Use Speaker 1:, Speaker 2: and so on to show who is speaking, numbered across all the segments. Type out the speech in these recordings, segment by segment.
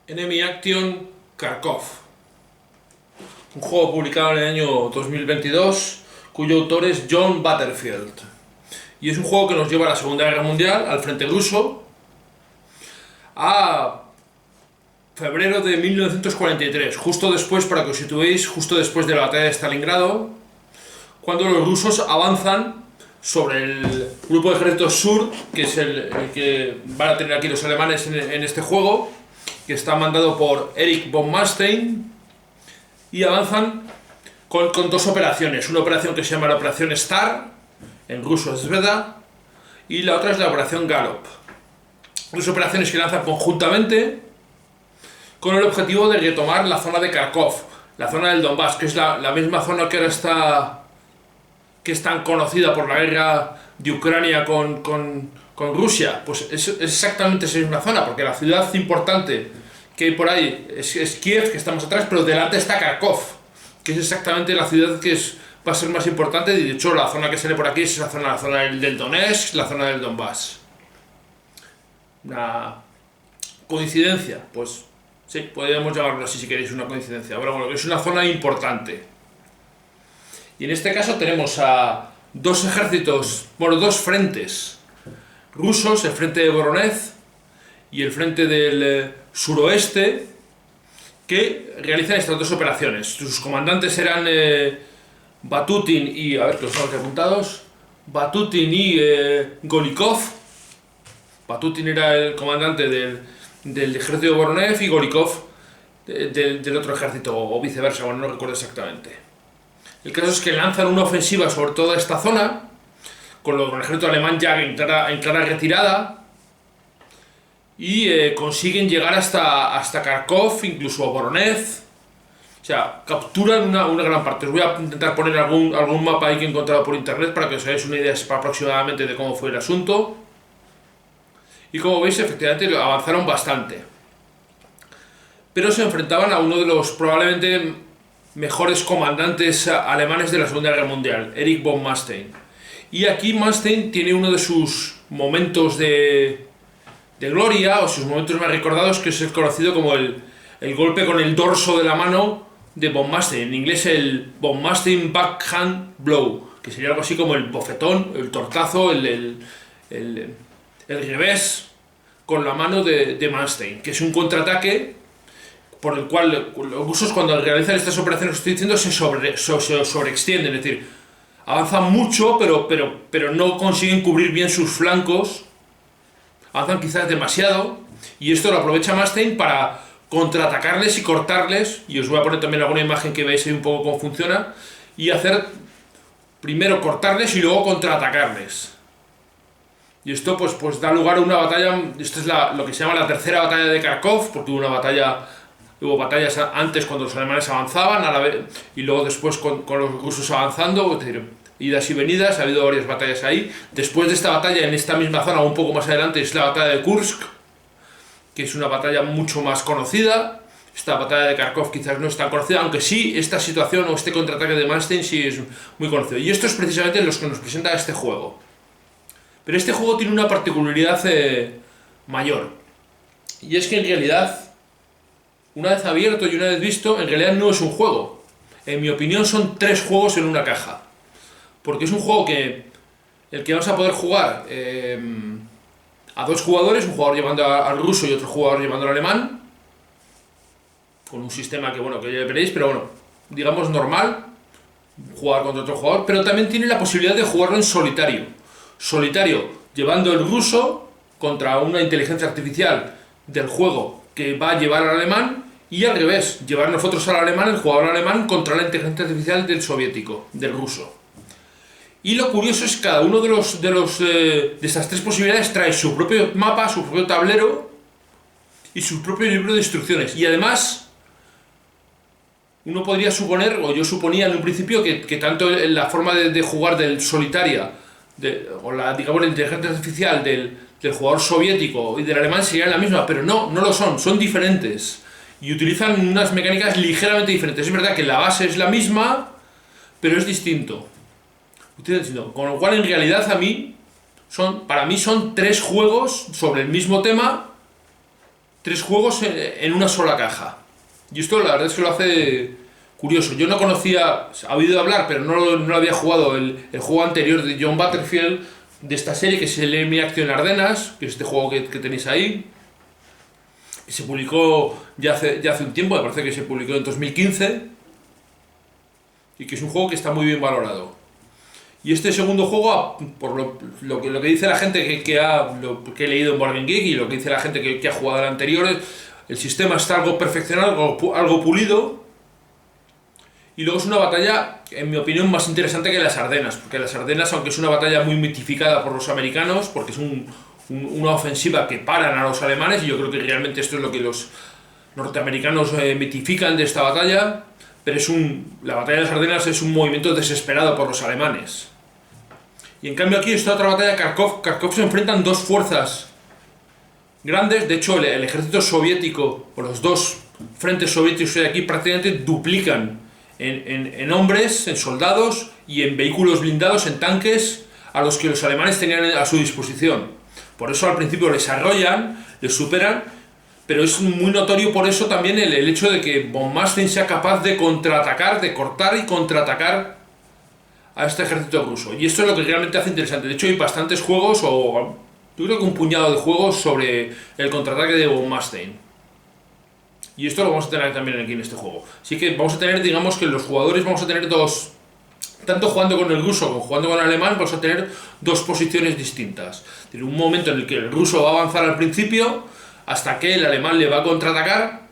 Speaker 1: Enemy Action Kharkov, un juego publicado en el año 2022 cuyo autor es John Butterfield, y es un juego que nos lleva a la Segunda Guerra Mundial, al frente ruso, a febrero de 1943, justo después, para que os situéis, justo después de la batalla de Stalingrado, cuando los rusos avanzan sobre el grupo de ejércitos sur, que es el que van a tener aquí los alemanes en este juego, que está mandado por Erich von Manstein, y avanzan con dos operaciones. Una operación que se llama la Operación Star, en ruso es Sveda, y la otra es la Operación Gallop. Dos operaciones que lanzan conjuntamente con el objetivo de retomar la zona de Kharkov, la zona del Donbass, que es la misma zona que ahora está, que es tan conocida por la guerra de Ucrania con Rusia. Pues es exactamente esa misma zona, porque la ciudad importante que hay por ahí es Kiev, que estamos atrás, pero delante está Kharkov, que es exactamente la ciudad que va a ser más importante. Y de hecho la zona que sale por aquí es la zona del Donetsk, la zona del Donbass. Una coincidencia, pues sí, podríamos llamarlo así si queréis, una coincidencia, pero bueno, es una zona importante. Y en este caso tenemos a dos ejércitos, bueno, dos frentes rusos, el frente de Voronezh y el frente del suroeste, que realizan estas dos operaciones. Sus comandantes eran Batutin y, a ver, que los tengo aquí apuntados, Batutin y Golikov. Batutin era el comandante del ejército de Voronezh y Golikov del otro ejército, o viceversa, bueno, no recuerdo exactamente. El caso es que lanzan una ofensiva sobre toda esta zona, con el ejército alemán ya en clara retirada, y consiguen llegar hasta Kharkov, incluso a Voronezh. O sea, capturan una gran parte. Os voy a intentar poner algún mapa ahí que he encontrado por internet para que os hagáis una idea aproximadamente de cómo fue el asunto. Y como veis, efectivamente avanzaron bastante. Pero se enfrentaban a uno de los probablemente mejores comandantes alemanes de la Segunda Guerra Mundial, Erich von Manstein. Y aquí Manstein tiene uno de sus momentos de gloria, o sus momentos más recordados, que es el conocido como el golpe con el dorso de la mano de von Manstein. En inglés el von Manstein backhand blow, que sería algo así como el bofetón, el tortazo, el revés con la mano de Manstein, que es un contraataque por el cual los rusos, cuando realizan estas operaciones que estoy diciendo, se sobreextienden, es decir, avanzan mucho, pero no consiguen cubrir bien sus flancos, avanzan quizás demasiado, y esto lo aprovecha Manstein para contraatacarles y cortarles. Y os voy a poner también alguna imagen que veáis ahí un poco cómo funciona, y hacer primero cortarles y luego contraatacarles. Y esto pues da lugar a una batalla. Esto es lo que se llama la tercera batalla de Kharkov, porque hubo batallas antes cuando los alemanes avanzaban, a la vez, y luego después con los rusos avanzando, es decir, idas y venidas. Ha habido varias batallas ahí. Después de esta batalla, en esta misma zona, un poco más adelante, es la batalla de Kursk, que es una batalla mucho más conocida. Esta batalla de Kharkov quizás no es tan conocida, aunque sí, esta situación o este contraataque de Manstein sí es muy conocido. Y esto es precisamente lo que nos presenta este juego. Pero este juego tiene una particularidad mayor, y es que en realidad, una vez abierto y una vez visto, en realidad no es un juego. En mi opinión son tres juegos en una caja, porque es un juego el que vamos a poder jugar a dos jugadores, un jugador llevando al ruso y otro jugador llevando al alemán, con un sistema que ya veréis, pero bueno, digamos normal, jugar contra otro jugador. Pero también tiene la posibilidad de jugarlo en solitario, llevando el ruso contra una inteligencia artificial del juego que va a llevar al alemán, y al revés, llevar nosotros al alemán, el jugador alemán, contra la inteligencia artificial del soviético, del ruso. Y lo curioso es que cada uno de estas tres posibilidades trae su propio mapa, su propio tablero y su propio libro de instrucciones. Y además, uno podría suponer, o yo suponía en un principio, que tanto la forma de jugar del solitaria, o la inteligencia artificial del jugador soviético y del alemán sería la misma, pero no lo son diferentes, y utilizan unas mecánicas ligeramente diferentes. Es verdad que la base es la misma, pero es distinto. Con lo cual, en realidad, para mí son tres juegos sobre el mismo tema, 3 juegos en una sola caja. Y esto la verdad es que lo hace curioso. Yo no conocía, ha oído hablar, pero no había jugado el juego anterior de John Butterfield de esta serie, que es el Enemy Action Ardenas, que es este juego que tenéis ahí, que se publicó ya hace un tiempo, me parece que se publicó en 2015, y que es un juego que está muy bien valorado. Y este segundo juego, por lo que dice la gente que he leído en Board Game Geek y lo que dice la gente que ha jugado al anterior, el sistema está algo perfeccionado, algo pulido. Y luego es una batalla, en mi opinión, más interesante que las Ardenas, porque las Ardenas, aunque es una batalla muy mitificada por los americanos, porque es una ofensiva que paran a los alemanes, y yo creo que realmente esto es lo que los norteamericanos mitifican de esta batalla, pero la batalla de las Ardenas es un movimiento desesperado por los alemanes. Y en cambio aquí está otra batalla, Kharkov se enfrentan dos fuerzas grandes. De hecho el ejército soviético, o los dos frentes soviéticos de aquí, prácticamente duplican en hombres, en soldados y en vehículos blindados, en tanques, a los que los alemanes tenían a su disposición. Por eso al principio les arrollan, les superan, pero es muy notorio por eso también el hecho de que von Manstein sea capaz de contraatacar, de cortar y contraatacar a este ejército ruso. Y esto es lo que realmente hace interesante. De hecho hay bastantes juegos, o yo creo que un puñado de juegos sobre el contraataque de von Manstein. Y esto lo vamos a tener también aquí en este juego. Así que vamos a tener, digamos que los jugadores vamos a tener dos, tanto jugando con el ruso como jugando con el alemán, vamos a tener dos posiciones distintas. Tiene un momento en el que el ruso va a avanzar al principio, hasta que el alemán le va a contraatacar,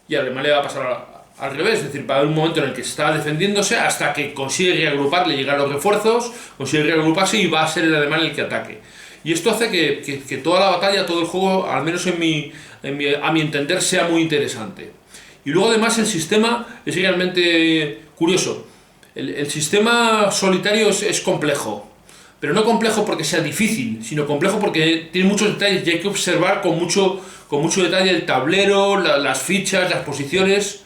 Speaker 1: y el alemán le va a pasar al revés. Es decir, va a haber un momento en el que está defendiéndose hasta que consigue reagruparle, llegar los refuerzos, consigue reagruparse y va a ser el alemán el que ataque. Y esto hace que toda la batalla, todo el juego, al menos a mi entender, sea muy interesante. Y luego además el sistema es realmente curioso. El sistema solitario es complejo, pero no complejo porque sea difícil, sino complejo porque tiene muchos detalles y hay que observar con mucho detalle el tablero, las fichas, las posiciones.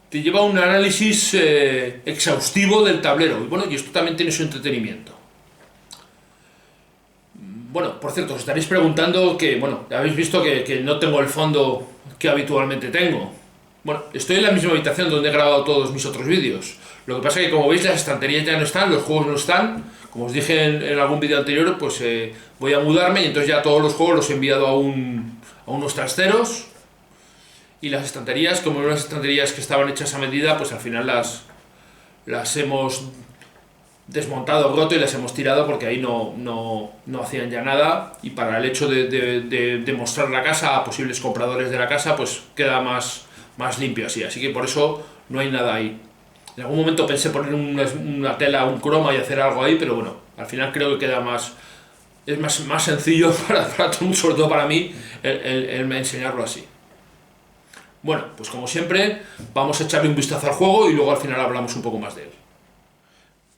Speaker 1: Te lleva a un análisis exhaustivo del tablero, y bueno, y esto también tiene su entretenimiento. Bueno, por cierto, os estaréis preguntando que, bueno, habéis visto que no tengo el fondo que habitualmente tengo. Bueno, estoy en la misma habitación donde he grabado todos mis otros vídeos. Lo que pasa es que, como veis, las estanterías ya no están, los juegos no están. Como os dije en algún vídeo anterior, pues voy a mudarme y entonces ya todos los juegos los he enviado a unos trasteros. Y las estanterías, como eran unas estanterías que estaban hechas a medida, pues al final las hemos desmontado, roto y las hemos tirado porque ahí no hacían ya nada, y para el hecho de mostrar la casa a posibles compradores de la casa, pues queda más limpio así que por eso no hay nada ahí. En algún momento pensé poner una tela, un croma y hacer algo ahí, pero bueno, al final creo que queda es más sencillo para sobre todo para mí el enseñarlo así. Bueno, pues como siempre vamos a echarle un vistazo al juego y luego al final hablamos un poco más de él.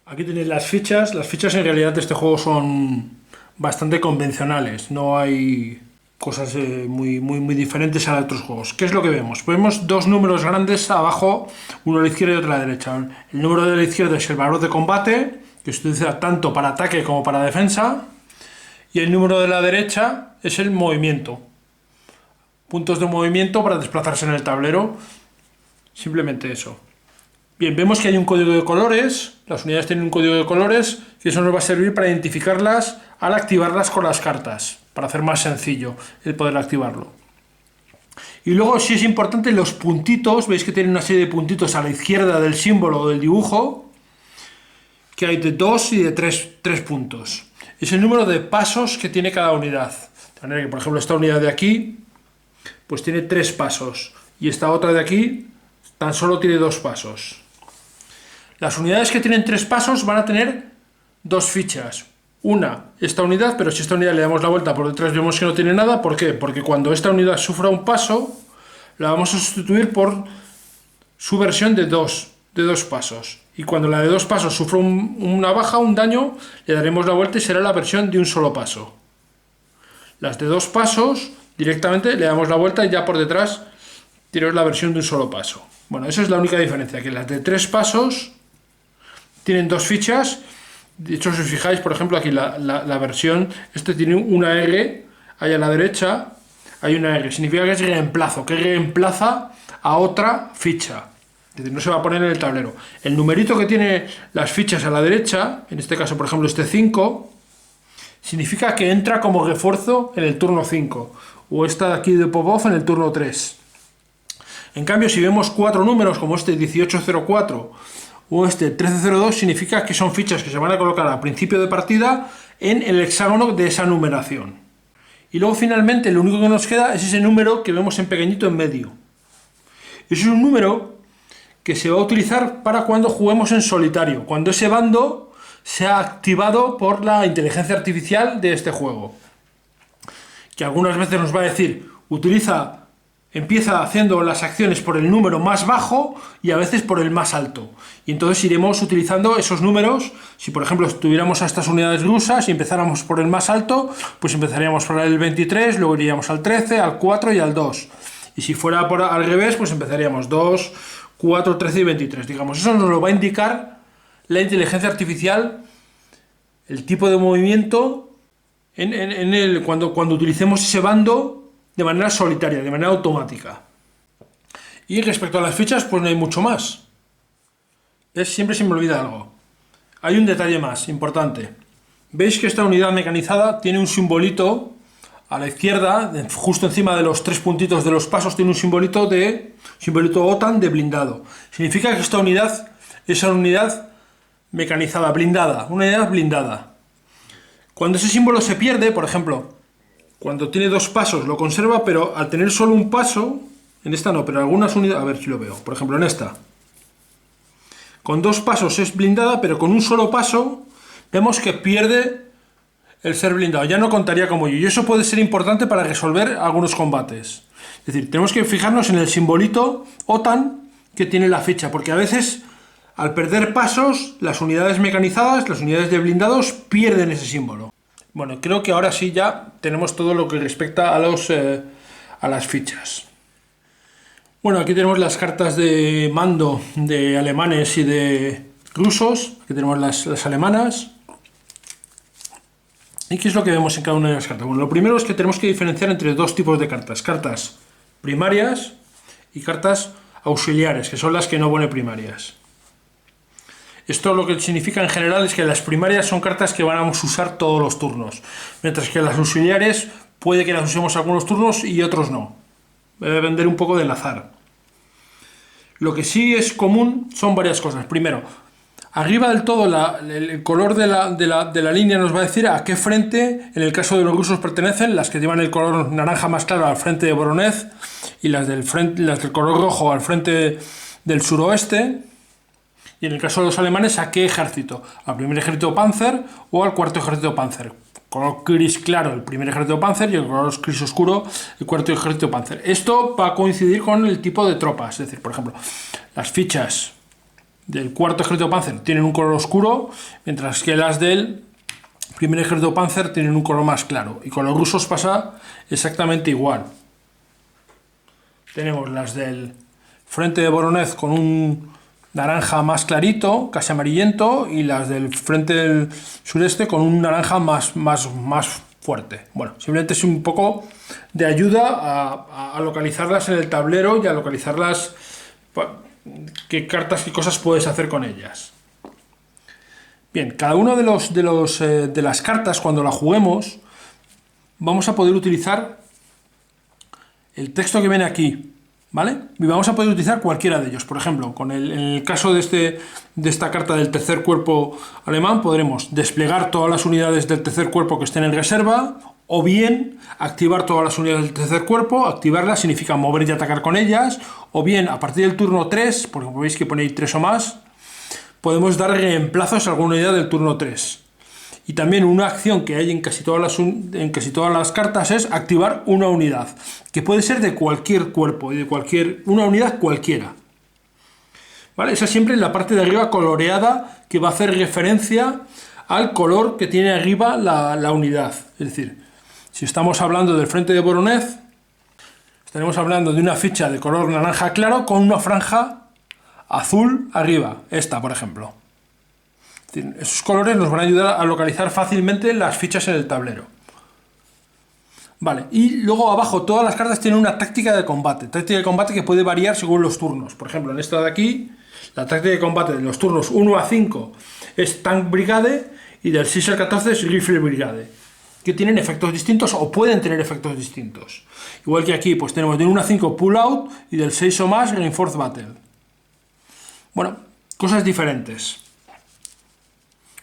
Speaker 2: Aquí tenéis las fichas. Las fichas en realidad de este juego son bastante convencionales. No hay cosas muy diferentes a otros juegos. ¿Qué es lo que vemos? Vemos dos números grandes abajo, uno a la izquierda y otro a la derecha. El número de la izquierda es el valor de combate, que se utiliza tanto para ataque como para defensa. Y el número de la derecha es el movimiento. Puntos de movimiento para desplazarse en el tablero. Simplemente eso. Bien, vemos que hay un código de colores. Las unidades tienen un código de colores, que eso nos va a servir para identificarlas al activarlas con las cartas, para hacer más sencillo el poder activarlo. Y luego sí es importante los puntitos. Veis que tienen una serie de puntitos a la izquierda del símbolo o del dibujo, que hay de 2 y de 3 puntos. Es el número de pasos que tiene cada unidad. De manera que, por ejemplo, esta unidad de aquí pues tiene 3 pasos, y esta otra de aquí tan solo tiene 2 pasos. Las unidades que tienen 3 pasos van a tener 2 fichas. Una, esta unidad, pero si esta unidad le damos la vuelta por detrás vemos que no tiene nada. ¿Por qué? Porque cuando esta unidad sufra un paso, la vamos a sustituir por su versión de 2 pasos. Y cuando la de 2 pasos sufra una baja, un daño, le daremos la vuelta y será la versión de un solo paso. Las de 2 pasos, directamente le damos la vuelta y ya por detrás tenemos la versión de un solo paso. Bueno, esa es la única diferencia, que las de 3 pasos tienen 2 fichas. De hecho, si os fijáis, por ejemplo, aquí la versión, este tiene una R ahí a la derecha, hay una R, significa que es reemplazo, que reemplaza a otra ficha. Es decir, no se va a poner en el tablero. El numerito que tiene las fichas a la derecha, en este caso, por ejemplo, este 5, significa que entra como refuerzo en el turno 5, o esta de aquí de Popov en el turno 3. En cambio, si vemos 4 números, como este 1804 o este 1302, significa que son fichas que se van a colocar a principio de partida en el hexágono de esa numeración. Y luego, finalmente, lo único que nos queda es ese número que vemos en pequeñito en medio. Ese es un número que se va a utilizar para cuando juguemos en solitario, cuando ese bando sea activado por la inteligencia artificial de este juego. Que algunas veces nos va a decir, empieza haciendo las acciones por el número más bajo y a veces por el más alto. Y entonces iremos utilizando esos números. Si por ejemplo estuviéramos a estas unidades rusas y empezáramos por el más alto, pues empezaríamos por el 23, luego iríamos al 13, al 4 y al 2. Y si fuera al revés, pues empezaríamos 2, 4, 13 y 23. Digamos, eso nos lo va a indicar la inteligencia artificial, el tipo de movimiento cuando utilicemos ese bando de manera solitaria, de manera automática. Y respecto a las fichas, pues no hay mucho más. Siempre se me olvida algo. Hay un detalle más importante. Veis que esta unidad mecanizada tiene un simbolito a la izquierda, justo encima de los 3 puntitos de los pasos, tiene un simbolito OTAN de blindado. Significa que esta unidad es una unidad mecanizada, blindada, una unidad blindada. Cuando ese símbolo se pierde, por ejemplo, cuando tiene 2 pasos lo conserva, pero al tener solo un paso, en esta no, pero en algunas unidades, a ver si lo veo, por ejemplo en esta, con 2 pasos es blindada, pero con un solo paso vemos que pierde el ser blindado, ya no contaría como ello, y eso puede ser importante para resolver algunos combates. Es decir, tenemos que fijarnos en el simbolito OTAN que tiene la ficha, porque a veces al perder pasos, las unidades mecanizadas, las unidades de blindados pierden ese símbolo. Bueno, creo que ahora sí ya tenemos todo lo que respecta a las fichas. Bueno, aquí tenemos las cartas de mando de alemanes y de rusos. Aquí tenemos las alemanas. ¿Y qué es lo que vemos en cada una de las cartas? Bueno, lo primero es que tenemos que diferenciar entre 2 tipos de cartas. Cartas primarias y cartas auxiliares, que son las que no pone primarias. Esto lo que significa en general es que las primarias son cartas que vamos a usar todos los turnos, mientras que las auxiliares puede que las usemos algunos turnos y otros no. Va a depender un poco del azar. Lo que sí es común son varias cosas. Primero, arriba del todo el color de la línea nos va a decir a qué frente, en el caso de los rusos, pertenecen. Las que llevan el color naranja más claro al frente de Voronezh y las del color rojo al frente del suroeste. Y en el caso de los alemanes, ¿a qué ejército? ¿Al primer ejército Panzer o al cuarto ejército Panzer? Color gris claro el primer ejército Panzer y el color gris oscuro el cuarto ejército Panzer. Esto va a coincidir con el tipo de tropas. Es decir, por ejemplo, las fichas del cuarto ejército Panzer tienen un color oscuro, mientras que las del primer ejército Panzer tienen un color más claro. Y con los rusos pasa exactamente igual. Tenemos las del frente de Voronezh con un naranja más clarito, casi amarillento, y las del frente del sureste con un naranja más fuerte. Bueno, simplemente es un poco de ayuda a localizarlas en el tablero y a localizarlas, qué cartas, qué cosas puedes hacer con ellas. Bien, cada una de las cartas, cuando la juguemos, vamos a poder utilizar el texto que viene aquí, ¿vale? Y vamos a poder utilizar cualquiera de ellos. Por ejemplo, en el caso de esta carta del tercer cuerpo alemán, podremos desplegar todas las unidades del tercer cuerpo que estén en reserva, o bien activar todas las unidades del tercer cuerpo. Activarlas significa mover y atacar con ellas, o bien a partir del turno 3, porque veis que ponéis 3 o más, podemos dar reemplazos a alguna unidad del turno 3. Y también una acción que hay en casi todas las cartas es activar una unidad, que puede ser de cualquier cuerpo y una unidad cualquiera. ¿Vale? Esa siempre en la parte de arriba coloreada, que va a hacer referencia al color que tiene arriba la unidad. Es decir, si estamos hablando del frente de Voronezh, estaremos hablando de una ficha de color naranja claro con una franja azul arriba, esta por ejemplo. Esos colores nos van a ayudar a localizar fácilmente las fichas en el tablero. Vale, y luego abajo todas las cartas tienen una táctica de combate que puede variar según los turnos. Por ejemplo, en esta de aquí, la táctica de combate de los turnos 1 a 5 es Tank Brigade y del 6 al 14 es Rifle Brigade, que tienen efectos distintos o pueden tener efectos distintos. Igual que aquí, pues tenemos del 1 a 5 Pull Out y del 6 o más Reinforced Battle. Bueno, cosas diferentes.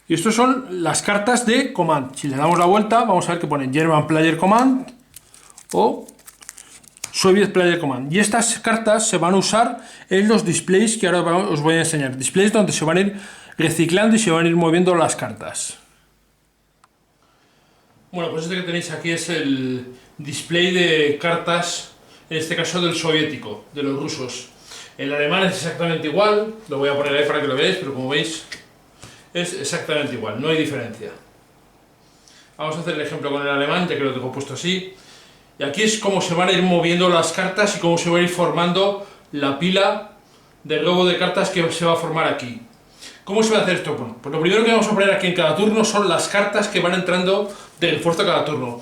Speaker 2: Y estas son las cartas de Command. Si le damos la vuelta, vamos a ver que pone German Player Command o Soviet Player Command. Y estas cartas se van a usar en los displays que ahora os voy a enseñar. Displays donde se van a ir reciclando y se van a ir moviendo las cartas. Bueno, pues este que tenéis aquí es el display de cartas, en este caso del soviético, de los rusos. El alemán es exactamente igual, lo voy a poner ahí para que lo veáis, pero como veis es exactamente igual, no hay diferencia. Vamos a hacer el ejemplo con el alemán, ya que lo tengo puesto así. Y aquí es cómo se van a ir moviendo las cartas y cómo se va a ir formando la pila de globo de cartas que se va a formar aquí. ¿Cómo se va a hacer esto? Bueno, pues lo primero que vamos a poner aquí en cada turno son las cartas que van entrando de refuerzo cada turno.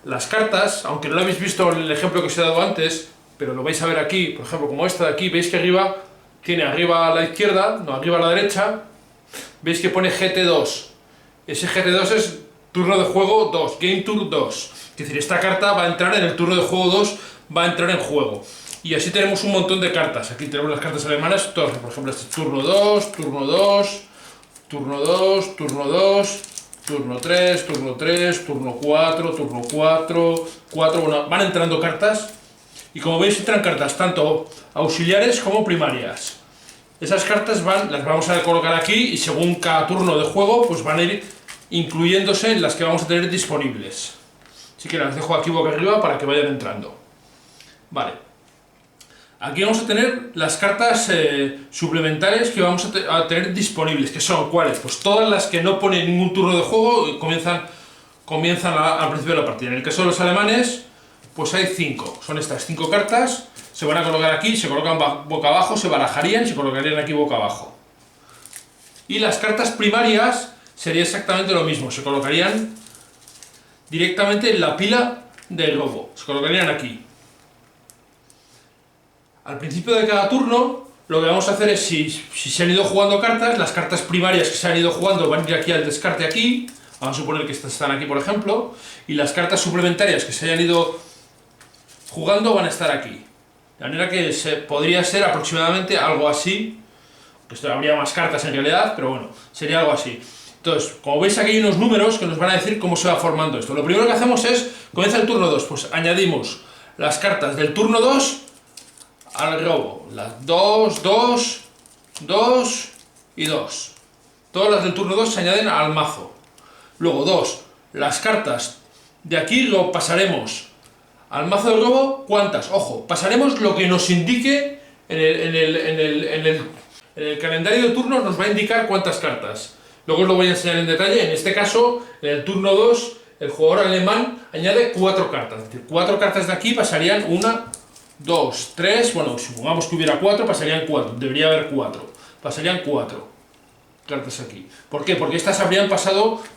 Speaker 2: Las cartas, aunque no lo habéis visto en el ejemplo que os he dado antes, pero lo vais a ver aquí, por ejemplo, como esta de aquí, veis que arriba tiene arriba a la izquierda, no, arriba a la derecha, veis que pone GT2. Ese GT2 es turno de juego 2, Game Tour 2. Es decir, esta carta va a entrar en el turno de juego 2, va a entrar en juego. Y así tenemos un montón de cartas. Aquí tenemos las cartas alemanas, todas, por ejemplo, este es turno 2, turno 2, turno 2, turno 2, turno 3, turno 3, turno 4, turno 4, 4, bueno, van entrando cartas. Y como veis, entran cartas tanto auxiliares como primarias. Esas cartas las vamos a colocar aquí y según cada turno de juego, pues van a ir incluyéndose en las que vamos a tener disponibles. Así que las dejo aquí boca arriba para que vayan entrando. Vale. Aquí vamos a tener las cartas suplementarias que vamos a tener disponibles, que son ¿cuáles? Pues todas las que no ponen ningún turno de juego y comienzan al principio de la partida. En el caso de los alemanes, pues hay 5. Son estas 5 cartas, se van a colocar aquí, se colocan boca abajo, se barajarían y se colocarían aquí boca abajo. Y las cartas primarias sería exactamente lo mismo, se colocarían directamente en la pila del globo, se colocarían aquí. Al principio de cada turno, lo que vamos a hacer es, si se han ido jugando cartas, las cartas primarias que se han ido jugando van a ir aquí al descarte aquí, vamos a suponer que estas están aquí por ejemplo, y las cartas suplementarias que se hayan ido jugando van a estar aquí. De manera que podría ser aproximadamente algo así, que habría más cartas en realidad, pero bueno, sería algo así. Entonces, como veis aquí hay unos números que nos van a decir cómo se va formando esto. Lo primero que hacemos es, comienza el turno 2, pues añadimos las cartas del turno 2 al globo. Las 2, 2, 2 y 2. Todas las del turno 2 se añaden al mazo. Luego 2, las cartas de aquí lo pasaremos al mazo del globo. ¿Cuántas? Ojo, pasaremos lo que nos indique en el calendario de turnos, nos va a indicar cuántas cartas. Luego os lo voy a enseñar en detalle. En este caso, en el turno 2, el jugador alemán añade 4 cartas. Es decir, 4 cartas de aquí pasarían 1, 2, 3, bueno, supongamos que hubiera 4, pasarían 4. Debería haber 4. Pasarían 4 cartas aquí. ¿Por qué? Porque estas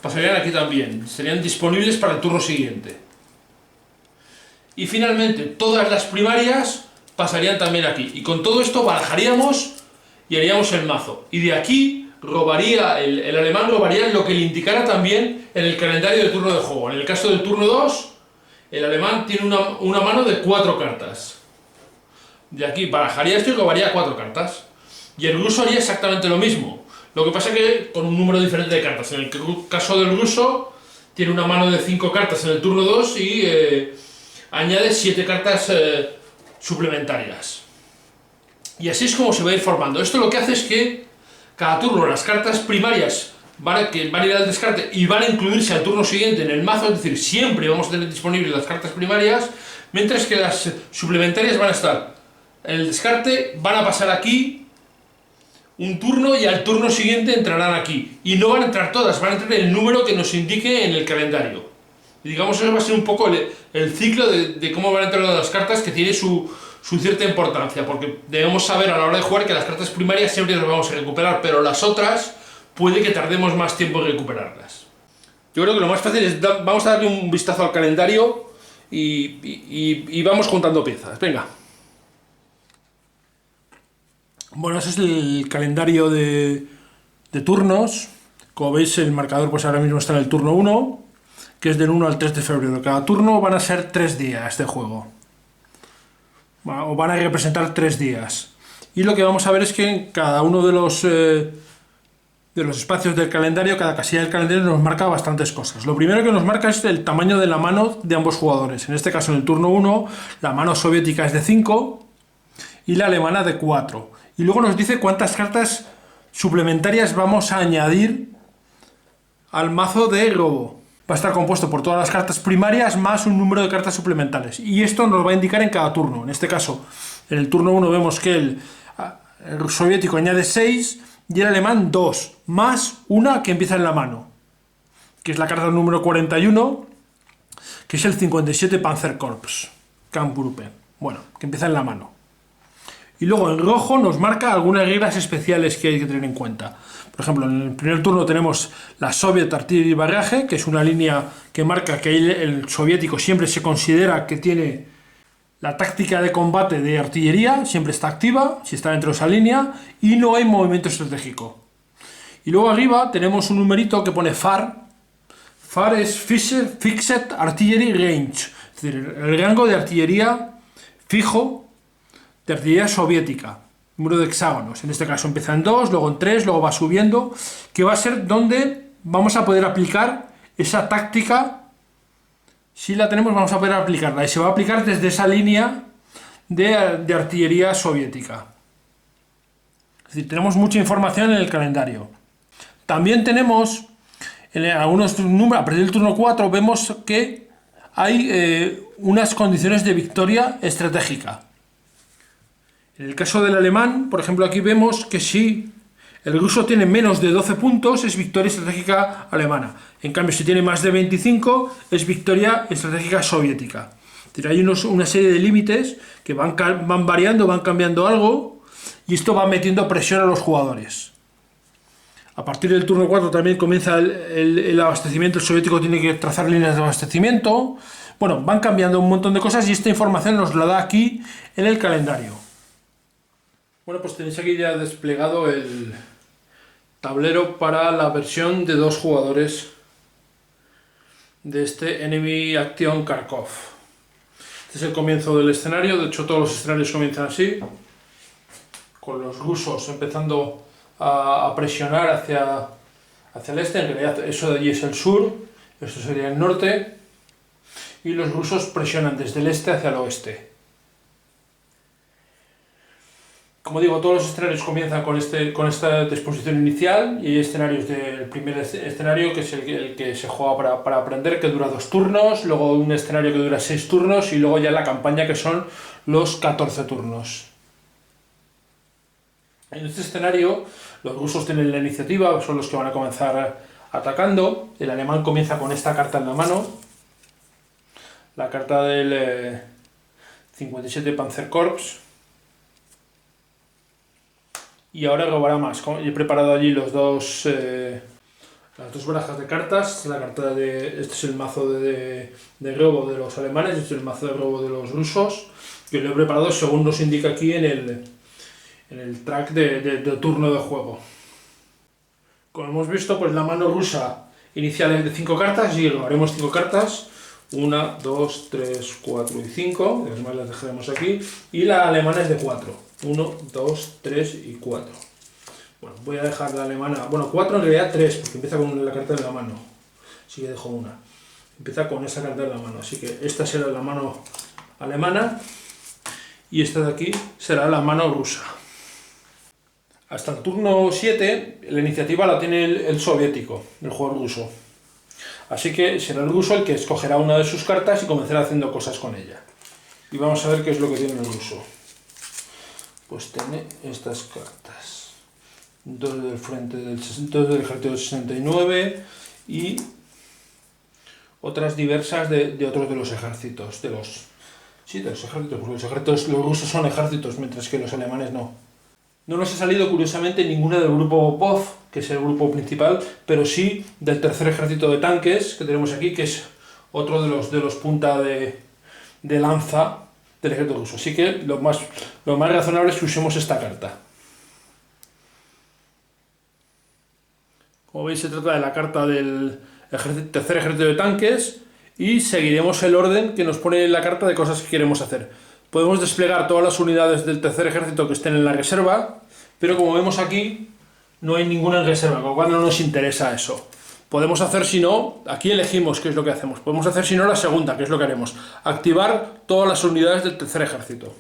Speaker 2: pasarían aquí también. Serían disponibles para el turno siguiente. Y finalmente, todas las primarias pasarían también aquí. Y con todo esto barajaríamos y haríamos el mazo. Y de aquí el alemán robaría lo que le indicara también en el calendario de turno de juego. En el caso del turno 2, el alemán tiene una mano de 4 cartas. De aquí barajaría esto y robaría 4 cartas. Y el ruso haría exactamente lo mismo. Lo que pasa es que con un número diferente de cartas. En el caso del ruso, tiene una mano de 5 cartas en el turno 2 y añade 7 cartas suplementarias. Y así es como se va a ir formando. Esto lo que hace es que cada turno las cartas primarias van a ir al descarte y van a incluirse al turno siguiente en el mazo, es decir, siempre vamos a tener disponibles las cartas primarias, mientras que las suplementarias van a estar en el descarte, van a pasar aquí un turno y al turno siguiente entrarán aquí. Y no van a entrar todas, van a entrar el número que nos indique en el calendario. Y digamos, eso va a ser un poco el ciclo de cómo van a entrar las cartas, que tiene su cierta importancia, porque debemos saber a la hora de jugar que las cartas primarias siempre las vamos a recuperar, pero las otras puede que tardemos más tiempo en recuperarlas. Yo creo que lo más fácil es, vamos a darle un vistazo al calendario
Speaker 1: y vamos juntando piezas. Venga.
Speaker 2: Bueno, ese es el calendario de turnos. Como veis, el marcador pues ahora mismo está en el turno 1, que es del 1 al 3 de febrero. Cada turno van a ser 3 días de juego. O van a representar 3 días. Y lo que vamos a ver es que en cada uno de los espacios del calendario, cada casilla del calendario nos marca bastantes cosas. Lo primero que nos marca es el tamaño de la mano de ambos jugadores. En este caso, en el turno 1, la mano soviética es de 5 y la alemana de 4. Y luego nos dice cuántas cartas suplementarias vamos a añadir al mazo de robo. Va a estar compuesto por todas las cartas primarias más un número de cartas suplementales. Y esto nos va a indicar en cada turno. En este caso, en el turno 1 vemos que el soviético añade 6 y el alemán 2, más una que empieza en la mano, que es la carta número 41, que es el 57 Panzerkorps, Kampfgruppe. Bueno, que empieza en la mano. Y luego en rojo nos marca algunas reglas especiales que hay que tener en cuenta. Por ejemplo, en el primer turno tenemos la Soviet Artillery Barrage, que es una línea que marca que el soviético siempre se considera que tiene la táctica de combate de artillería, siempre está activa, si está dentro de esa línea, y no hay movimiento estratégico. Y luego arriba tenemos un numerito que pone FAR. FAR es Fixed Artillery Range, es decir, el rango de artillería fijo de artillería soviética, número de hexágonos. En este caso empieza en 2, luego en 3, luego va subiendo, que va a ser donde vamos a poder aplicar esa táctica. Si la tenemos, vamos a poder aplicarla, y se va a aplicar desde esa línea de artillería soviética. Es decir, tenemos mucha información en el calendario. También tenemos, en algunos números, a partir del turno 4, vemos que hay unas condiciones de victoria estratégica. En el caso del alemán, por ejemplo, aquí vemos que si el ruso tiene menos de 12 puntos, es victoria estratégica alemana. En cambio, si tiene más de 25, es victoria estratégica soviética. Es decir, hay una serie de límites que van variando, van cambiando algo, y esto va metiendo presión a los jugadores. A partir del turno 4 también comienza el abastecimiento. El soviético tiene que trazar líneas de abastecimiento. Bueno, van cambiando un montón de cosas y esta información nos la da aquí en el calendario. Bueno, pues tenéis aquí ya desplegado el tablero para la versión de 2 jugadores de este Enemy Action Kharkov. Este es el comienzo del escenario. De hecho, todos los escenarios comienzan así, con los rusos empezando a presionar hacia el este. En realidad eso de allí es el sur, esto sería el norte, y los rusos presionan desde el este hacia el oeste. Como digo, todos los escenarios comienzan con esta disposición inicial, y hay escenarios del primer escenario, que es el que se juega para aprender, que dura 2 turnos, luego un escenario que dura 6 turnos, y luego ya la campaña, que son los 14 turnos. En este escenario los rusos tienen la iniciativa, son los que van a comenzar atacando. El alemán comienza con esta carta en la mano, la carta del 57 Panzerkorps. Y ahora robará más. He preparado allí las dos barajas de cartas. Este es el mazo de robo de los alemanes, este es el mazo de robo de los rusos. Yo lo he preparado según nos indica aquí en el track de turno de juego. Como hemos visto, pues la mano rusa inicial es de 5 cartas y robaremos 5 cartas. 1, 2, 3, 4 y 5. Las demás las dejaremos aquí. Y la alemana es de 4. 1, 2, 3 y 4. Bueno, voy a dejar la alemana... Bueno, 4 en realidad 3, porque empieza con la carta de la mano. Así que dejo una. Empieza con esa carta de la mano. Así que esta será la mano alemana y esta de aquí será la mano rusa. Hasta el turno 7 la iniciativa la tiene el soviético, el jugador ruso. Así que será el ruso el que escogerá una de sus cartas y comenzará haciendo cosas con ella. Y vamos a ver qué es lo que tiene el ruso. Pues tiene estas cartas. 2 del frente del ejército del 69 y otras diversas de otros de los ejércitos. De los ejércitos, porque los rusos son ejércitos, mientras que los alemanes no. No nos ha salido curiosamente ninguna del grupo Popov, que es el grupo principal, pero sí del tercer ejército de tanques que tenemos aquí, que es otro de los punta de de lanza del ejército ruso. Así que lo más razonable es que usemos esta carta. Como veis, se trata de la carta del tercer ejército de tanques y seguiremos el orden que nos pone en la carta de cosas que queremos hacer. Podemos desplegar todas las unidades del tercer ejército que estén en la reserva, pero como vemos aquí, no hay ninguna en reserva, con lo cual no nos interesa eso. Podemos hacer, si no, aquí elegimos qué es lo que hacemos. Podemos hacer, si no, la segunda, que es lo que haremos. Activar todas las unidades del tercer ejército,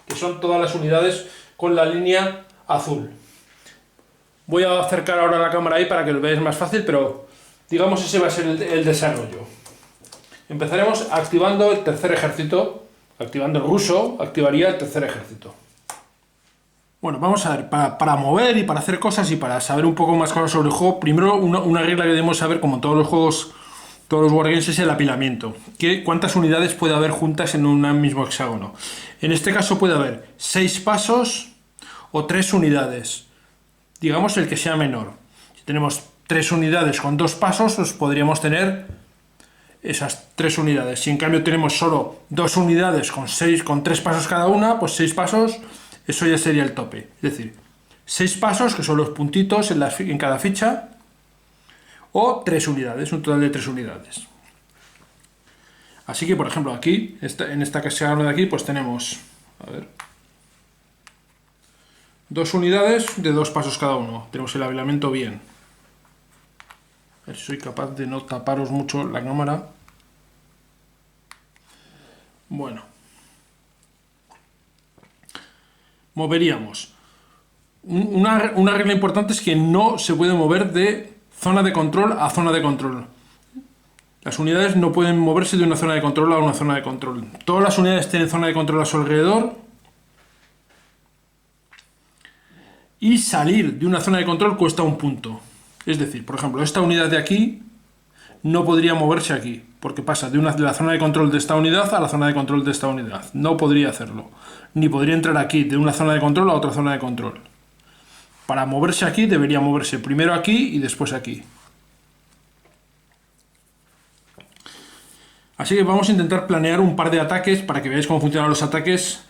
Speaker 2: que son todas las unidades con la línea azul. Voy a acercar ahora la cámara ahí para que lo veáis más fácil, pero digamos ese va a ser el desarrollo. Empezaremos activando el tercer ejército, activando el ruso, activaría el tercer ejército. Bueno, vamos a ver, para mover y para hacer cosas y para saber un poco más cosas sobre el juego, primero una regla que debemos saber, como en todos los juegos, todos los wargames, es el apilamiento. ¿Cuántas unidades puede haber juntas en un mismo hexágono? En este caso puede haber 6 pasos o 3 unidades. Digamos el que sea menor. Si tenemos 3 unidades con 2 pasos, pues podríamos tener esas 3 unidades. Si en cambio tenemos solo 2 unidades con 3 pasos cada una, pues 6 pasos, eso ya sería el tope. Es decir, 6 pasos, que son los puntitos en cada ficha, o 3 unidades, un total de 3 unidades. Así que, por ejemplo, aquí, en esta casilla de aquí, pues tenemos, a ver, 2 unidades de 2 pasos cada uno. Tenemos el apilamiento bien. A ver si soy capaz de no taparos mucho la cámara. Bueno. Moveríamos. Una regla importante es que no se puede mover de zona de control a zona de control. Las unidades no pueden moverse de una zona de control a una zona de control. Todas las unidades tienen zona de control a su alrededor. Y salir de una zona de control cuesta un punto. Es decir, por ejemplo, esta unidad de aquí no podría moverse aquí, porque pasa de la zona de control de esta unidad a la zona de control de esta unidad. No podría hacerlo. Ni podría entrar aquí, de una zona de control a otra zona de control. Para moverse aquí, debería moverse primero aquí y después aquí. Así que vamos a intentar planear un par de ataques para que veáis cómo funcionan los ataques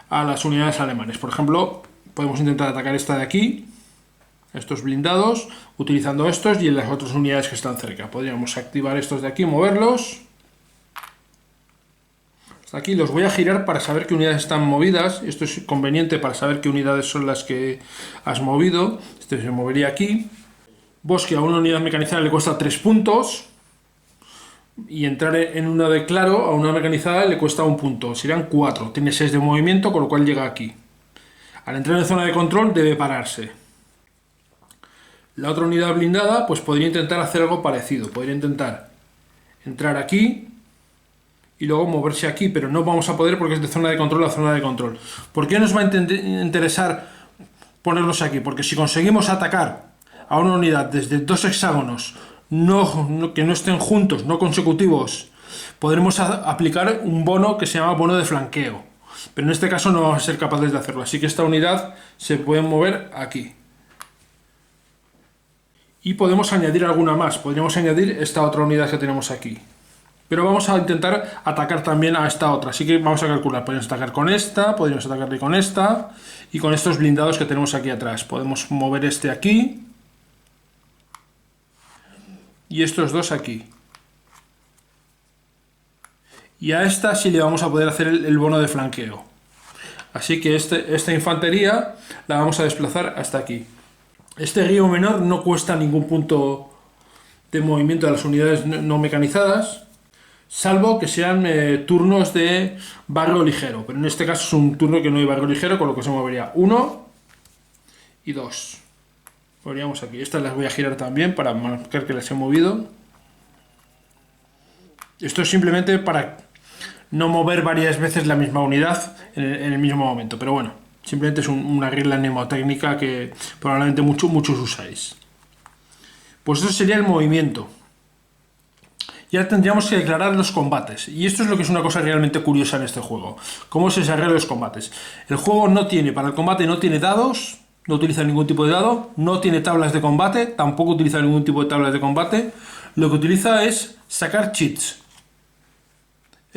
Speaker 2: a las unidades alemanes. Por ejemplo, podemos intentar atacar esta de aquí, estos blindados, utilizando estos y en las otras unidades que están cerca. Podríamos activar estos de aquí, moverlos. Hasta aquí los voy a girar para saber qué unidades están movidas. Esto es conveniente para saber qué unidades son las que has movido. Este se movería aquí. Bosque a una unidad mecanizada le cuesta 3 puntos. Y entrar en una de claro a una mecanizada le cuesta 1 punto. Serían 4. Tiene 6 de movimiento, con lo cual llega aquí. Al entrar en zona de control debe pararse. La otra unidad blindada pues podría intentar hacer algo parecido. Podría intentar entrar aquí y luego moverse aquí, pero no vamos a poder porque es de zona de control a zona de control. ¿Por qué nos va a interesar ponerlos aquí? Porque si conseguimos atacar a una unidad desde 2 hexágonos que no estén juntos, no consecutivos, podremos aplicar un bono que se llama bono de flanqueo. Pero en este caso no vamos a ser capaces de hacerlo, así que esta unidad se puede mover aquí. Y podemos añadir alguna más, podríamos añadir esta otra unidad que tenemos aquí. Pero vamos a intentar atacar también a esta otra, así que vamos a calcular, podemos atacar con esta, podríamos atacarle con esta y con estos blindados que tenemos aquí atrás. Podemos mover este aquí y estos dos aquí. Y a esta sí le vamos a poder hacer el bono de flanqueo. Así que esta infantería la vamos a desplazar hasta aquí. Este río menor no cuesta ningún punto de movimiento de las unidades no mecanizadas, salvo que sean turnos de barro ligero. Pero en este caso es un turno que no hay barro ligero, con lo que se movería 1 y 2. Moveríamos aquí. Estas las voy a girar también para marcar que las he movido. Esto es simplemente para no mover varias veces la misma unidad en el mismo momento, pero bueno, simplemente es una regla mnemotécnica que probablemente muchos usáis. Pues eso sería el movimiento. Y ahora tendríamos que declarar los combates, y esto es lo que es una cosa realmente curiosa en este juego. ¿Cómo se desarrollan los combates? El juego para el combate no tiene dados, no utiliza ningún tipo de dado, no tiene tablas de combate, tampoco utiliza ningún tipo de tablas de combate. Lo que utiliza es sacar cheats.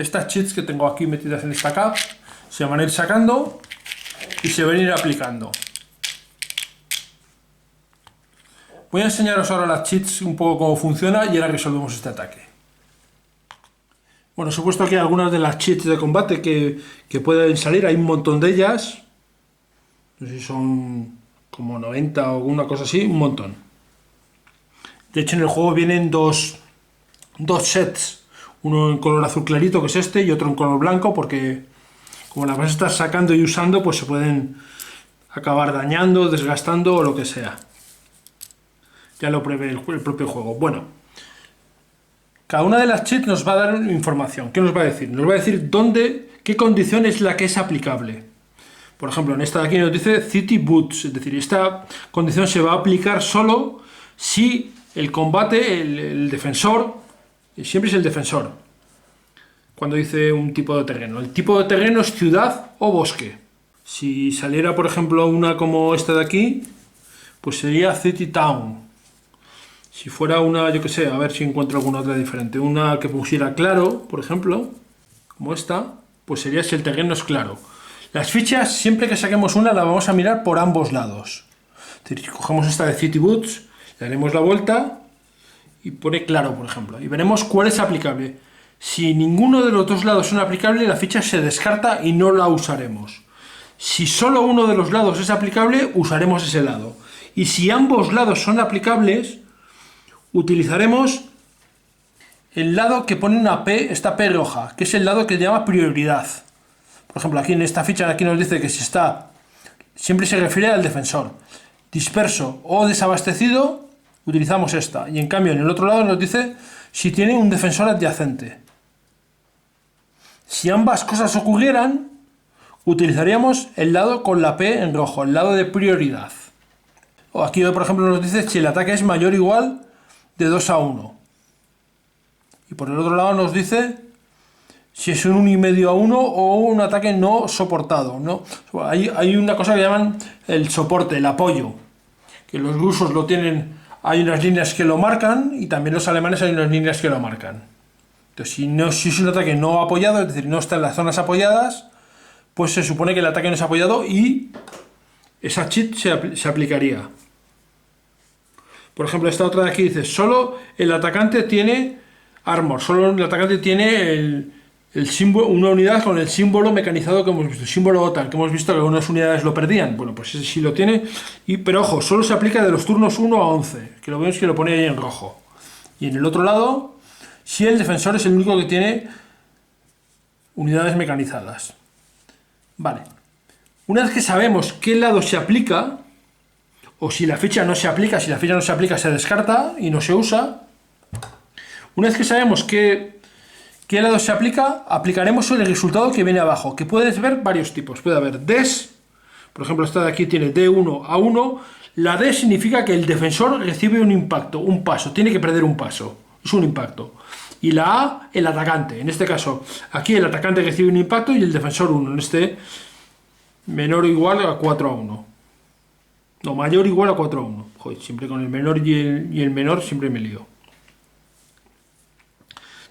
Speaker 2: Estas cheats que tengo aquí metidas en esta cap se van a ir sacando y se van a ir aplicando. Voy a enseñaros ahora las cheats un poco cómo funciona y ahora resolvemos este ataque. Bueno, os he puesto aquí algunas de las cheats de combate que pueden salir, hay un montón de ellas. No sé si son como 90 o alguna cosa así, un montón. De hecho en el juego vienen dos sets, uno en color azul clarito que es este y otro en color blanco porque como las vas a estar sacando y usando pues se pueden acabar dañando, desgastando o lo que sea. Ya lo prevé el propio juego. Bueno, cada una de las cheats nos va a dar información. ¿Qué nos va a decir? Nos va a decir qué condición es la que es aplicable. Por ejemplo, en esta de aquí nos dice City Boots, es decir, esta condición se va a aplicar solo si el combate, el defensor, siempre es el defensor, cuando dice un tipo de terreno. El tipo de terreno es ciudad o bosque. Si saliera, por ejemplo, una como esta de aquí, pues sería City Town. Si fuera una, yo que sé, a ver si encuentro alguna otra diferente, una que pusiera claro, por ejemplo, como esta, pues sería si el terreno es claro. Las fichas, siempre que saquemos una, la vamos a mirar por ambos lados. Es decir, si cogemos esta de City Boots, le daremos la vuelta y pone claro, por ejemplo, y veremos cuál es aplicable. Si ninguno de los dos lados son aplicables, la ficha se descarta y no la usaremos. Si solo uno de los lados es aplicable, usaremos ese lado. Y si ambos lados son aplicables, utilizaremos el lado que pone una P, esta P roja, que es el lado que se llama prioridad. Por ejemplo, aquí en esta ficha aquí nos dice que si está, siempre se refiere al defensor. Disperso o desabastecido, utilizamos esta. Y en cambio en el otro lado nos dice si tiene un defensor adyacente. Si ambas cosas ocurrieran, utilizaríamos el lado con la P en rojo, el lado de prioridad. O aquí, por ejemplo, nos dice si el ataque es mayor o igual de 2-1. Y por el otro lado nos dice si es un 1,5-1 o un ataque no soportado, ¿no? Hay una cosa que llaman el soporte, el apoyo, que los rusos lo tienen, hay unas líneas que lo marcan y también los alemanes hay unas líneas que lo marcan. Entonces, si es un ataque no apoyado, es decir, no está en las zonas apoyadas, pues se supone que el ataque no es apoyado y esa cheat se aplicaría. Por ejemplo, esta otra de aquí dice, solo el atacante tiene armor, solo el atacante tiene el símbolo, una unidad con el símbolo mecanizado que hemos visto, el símbolo OTAN, que hemos visto que algunas unidades lo perdían. Bueno, pues ese sí lo tiene, pero ojo, solo se aplica de los turnos 1 a 11, que lo vemos que lo pone ahí en rojo. Y en el otro lado, si el defensor es el único que tiene unidades mecanizadas. Vale. Una vez que sabemos qué lado se aplica, o si la ficha no se aplica, si la ficha no se aplica se descarta y no se usa. Una vez que sabemos qué lado se aplica, aplicaremos el resultado que viene abajo, que puedes ver varios tipos. Puede haber Ds, por ejemplo esta de aquí tiene D1 a 1, la D significa que el defensor recibe un impacto, un paso, tiene que perder un paso, es un impacto. Y la A, el atacante, en este caso, aquí el atacante recibe un impacto y el defensor 1, en este menor o igual a 4-1. No, mayor o igual a 4-1. Joder, siempre con el menor y el menor siempre me lío.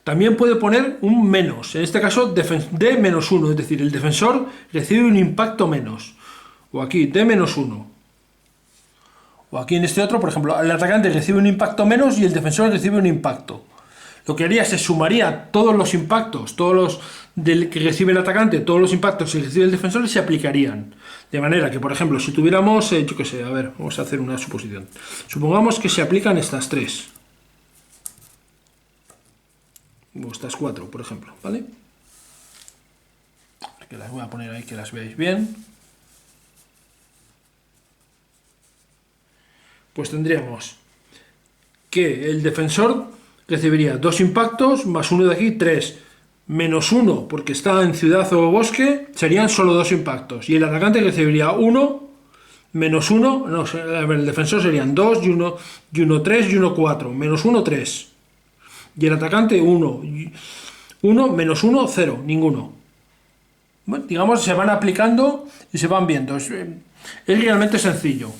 Speaker 2: También puede poner un menos, en este caso D-1, es decir, el defensor recibe un impacto menos. O aquí D-1. O aquí en este otro, por ejemplo, el atacante recibe un impacto menos y el defensor recibe un impacto. Lo que haría se sumaría todos los impactos, todos los del que recibe el atacante, todos los impactos que recibe el defensor y se aplicarían. De manera que, por ejemplo, si tuviéramos, yo qué sé, a ver, vamos a hacer una suposición. Supongamos que se aplican estas 3. O estas 4, por ejemplo, ¿vale? Que las voy a poner ahí que las veáis bien. Pues tendríamos que el defensor recibiría 2 impactos, más 1 de aquí, 3, menos 1, porque está en ciudad o bosque, serían solo 2 impactos. Y el atacante recibiría 1, menos 1, no, a ver, el defensor serían 2, y 1, 3, y 1, 4, menos 1, 3. Y el atacante 1, menos 1, 0, ninguno. Bueno, digamos, se van aplicando y se van viendo. Es realmente sencillo.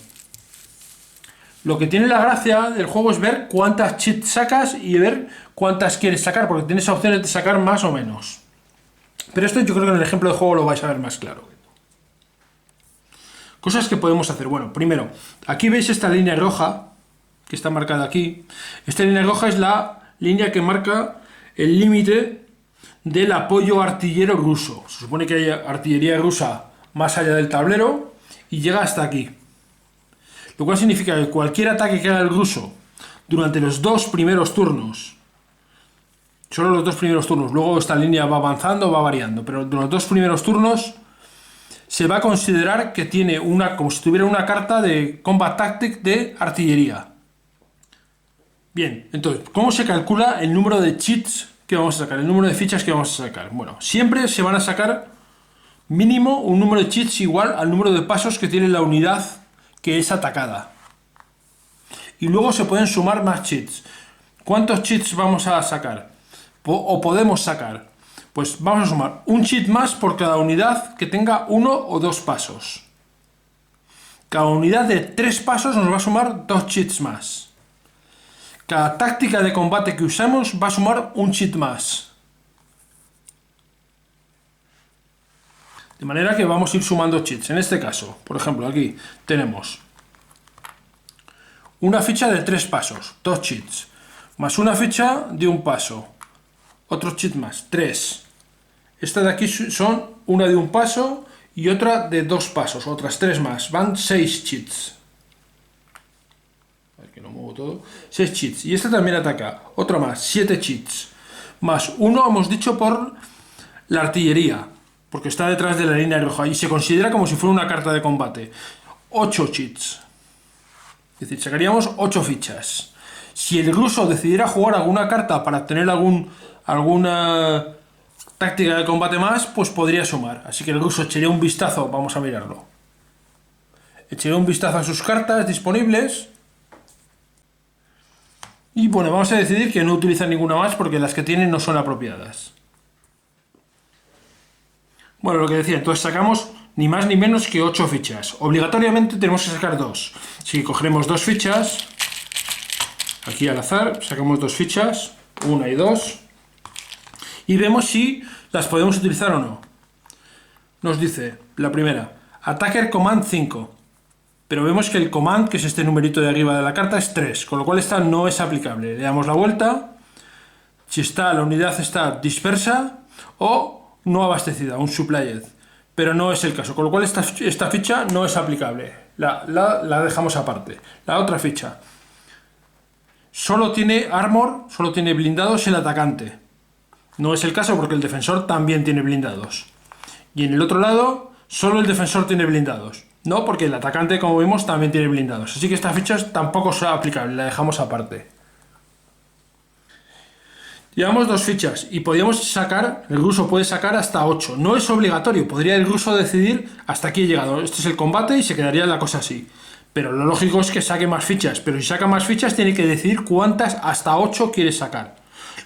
Speaker 2: Lo que tiene la gracia del juego es ver cuántas cheats sacas y ver cuántas quieres sacar, porque tienes opciones de sacar más o menos. Pero esto yo creo que en el ejemplo de juego lo vais a ver más claro. Cosas que podemos hacer. Bueno, primero, aquí veis esta línea roja que está marcada aquí. Esta línea roja es la línea que marca el límite del apoyo artillero ruso. Se supone que hay artillería rusa más allá del tablero y llega hasta aquí. Lo cual significa que cualquier ataque que haga el ruso durante los 2 primeros turnos, solo los 2 primeros turnos, luego esta línea va avanzando, va variando, pero de los 2 primeros turnos se va a considerar que tiene como si tuviera una carta de Combat Tactic de artillería. Bien, entonces, ¿cómo se calcula el número de cheats que vamos a sacar, el número de fichas que vamos a sacar? Bueno, siempre se van a sacar mínimo un número de cheats igual al número de pasos que tiene la unidad que es atacada. Y luego se pueden sumar más cheats. ¿Cuántos cheats vamos a sacar? O podemos sacar. Pues vamos a sumar un cheat más por cada unidad que tenga 1 o 2 pasos. Cada unidad de 3 pasos nos va a sumar 2 cheats más. Cada táctica de combate que usemos va a sumar un cheat más. De manera que vamos a ir sumando cheats. En este caso, por ejemplo, aquí tenemos una ficha de 3 pasos, 2 cheats, más una ficha de 1 paso, otro cheat más, 3. Estas de aquí son una de 1 paso y otra de 2 pasos, otras 3 más, van 6 cheats. A ver que no muevo todo. 6 cheats. Y esta también ataca, otra más, 7 cheats, más uno hemos dicho por la artillería, porque está detrás de la línea roja y se considera como si fuera una carta de combate. 8 cheats. Es decir, sacaríamos 8 fichas. Si el ruso decidiera jugar alguna carta para tener alguna táctica de combate más, pues podría sumar. Así que el ruso echaría un vistazo, vamos a mirarlo. Echaría un vistazo a sus cartas disponibles. Y bueno, vamos a decidir que no utiliza ninguna más porque las que tienen no son apropiadas. Bueno, lo que decía, entonces sacamos ni más ni menos que 8 fichas. Obligatoriamente tenemos que sacar 2. Así que cogeremos 2 fichas. Aquí al azar, sacamos 2 fichas. 1 y 2. Y vemos si las podemos utilizar o no. Nos dice, la primera, Attacker Command 5. Pero vemos que el command, que es este numerito de arriba de la carta, es 3. Con lo cual esta no es aplicable. Le damos la vuelta. Si la unidad está dispersa o no abastecida, un supplyed, pero no es el caso, con lo cual esta ficha no es aplicable, la dejamos aparte. La otra ficha solo tiene armor, solo tiene blindados el atacante, no es el caso porque el defensor también tiene blindados, y en el otro lado solo el defensor tiene blindados, no, porque el atacante, como vemos, también tiene blindados, así que esta ficha tampoco es aplicable, la dejamos aparte. Llevamos 2 fichas y podríamos sacar, el ruso puede sacar hasta 8. No es obligatorio, podría el ruso decidir hasta aquí he llegado. Este es el combate y se quedaría la cosa así. Pero lo lógico es que saque más fichas. Pero si saca más fichas tiene que decidir cuántas hasta 8 quiere sacar.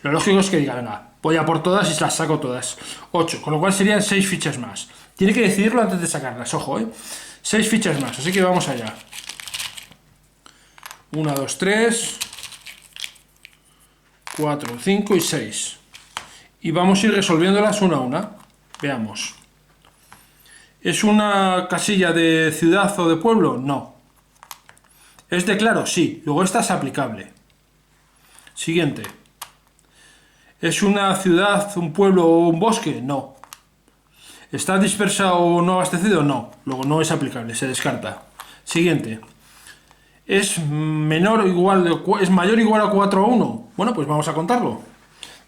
Speaker 2: Lo lógico es que diga, venga, voy a por todas y las saco todas. 8, con lo cual serían 6 fichas más. Tiene que decidirlo antes de sacarlas, ojo, 6 fichas más, así que vamos allá. 1, 2, 3... 4, 5 y 6. Y vamos a ir resolviéndolas una a una. Veamos. ¿Es una casilla de ciudad o de pueblo? No. ¿Es de claro? Sí. Luego esta es aplicable. Siguiente. ¿Es una ciudad, un pueblo o un bosque? No. ¿Está dispersa o no abastecido? No. Luego no es aplicable, se descarta. Siguiente. ¿Es mayor o igual a 4 a 1? Bueno, pues vamos a contarlo.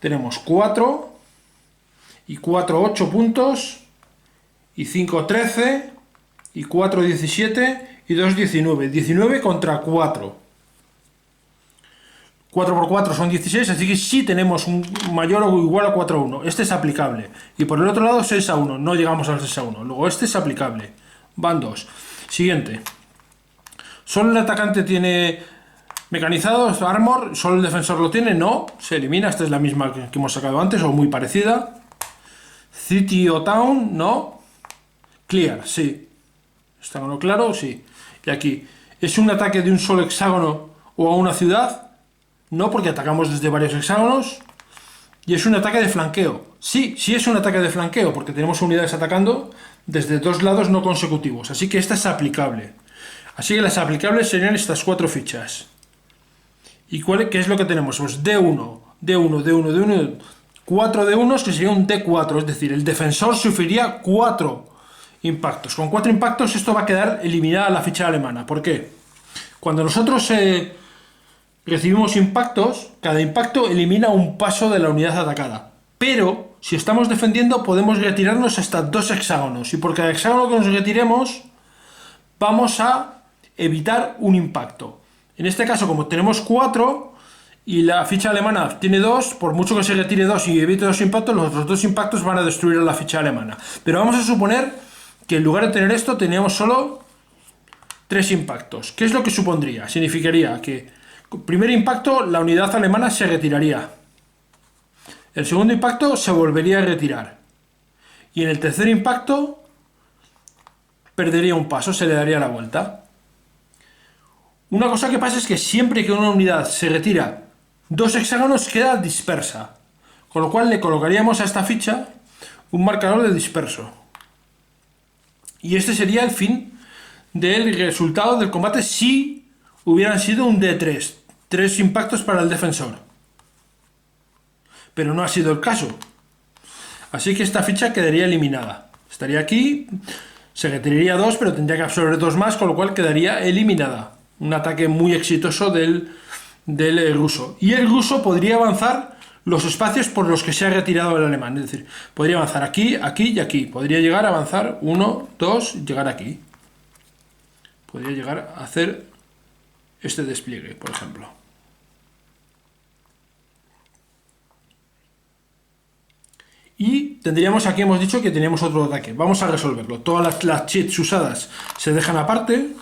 Speaker 2: Tenemos 4 y 4, 8 puntos, y 5, 13, y 4, 17, y 2, 19. 19 contra 4. 4 por 4 son 16, así que sí tenemos un mayor o igual a 4 a 1. Este es aplicable. Y por el otro lado 6 a 1, no llegamos al 6 a 1. Luego este es aplicable. Van 2. Siguiente. ¿Solo el atacante tiene mecanizados, armor? ¿Solo el defensor lo tiene? No, se elimina. Esta es la misma que hemos sacado antes o muy parecida. City o Town, no. Clear, sí. ¿Hexágono claro? Sí. Y aquí, ¿es un ataque de un solo hexágono o a una ciudad? No, porque atacamos desde varios hexágonos. Y es un ataque de flanqueo. Sí, sí es un ataque de flanqueo, porque tenemos unidades atacando desde dos lados no consecutivos. Así que esta es aplicable. Así que las aplicables serían estas 4 fichas. ¿Y qué es lo que tenemos? Pues D1, D1, D1, D1, 4 D1 que sería un D4. Es decir, el defensor sufriría 4 impactos. Con 4 impactos esto va a quedar eliminada la ficha alemana. ¿Por qué? Cuando nosotros recibimos impactos, cada impacto elimina un paso de la unidad atacada. Pero, si estamos defendiendo, podemos retirarnos hasta 2 hexágonos. Y por cada hexágono que nos retiremos, vamos a evitar un impacto. En este caso, como tenemos 4 y la ficha alemana tiene 2, por mucho que se retire 2 y evite 2 impactos, los otros 2 impactos van a destruir a la ficha alemana. Pero vamos a suponer que en lugar de tener esto, teníamos solo 3 impactos. ¿Qué es lo que supondría? Significaría que primer impacto, la unidad alemana se retiraría. El segundo impacto se volvería a retirar. Y en el tercer impacto perdería un paso, se le daría la vuelta. Una cosa que pasa es que siempre que una unidad se retira 2 hexágonos queda dispersa. Con lo cual le colocaríamos a esta ficha un marcador de disperso. Y este sería el fin del resultado del combate si hubieran sido un D3. 3 impactos para el defensor. Pero no ha sido el caso. Así que esta ficha quedaría eliminada. Estaría aquí, se retiraría 2, pero tendría que absorber 2 más, con lo cual quedaría eliminada. Un ataque muy exitoso del ruso. Y el ruso podría avanzar los espacios por los que se ha retirado el alemán. Es decir, podría avanzar aquí, aquí y aquí. Podría llegar a avanzar 1, 2, llegar aquí. Podría llegar a hacer este despliegue, por ejemplo. Y tendríamos aquí, hemos dicho que teníamos otro ataque. Vamos a resolverlo. Todas las cheats usadas se dejan aparte.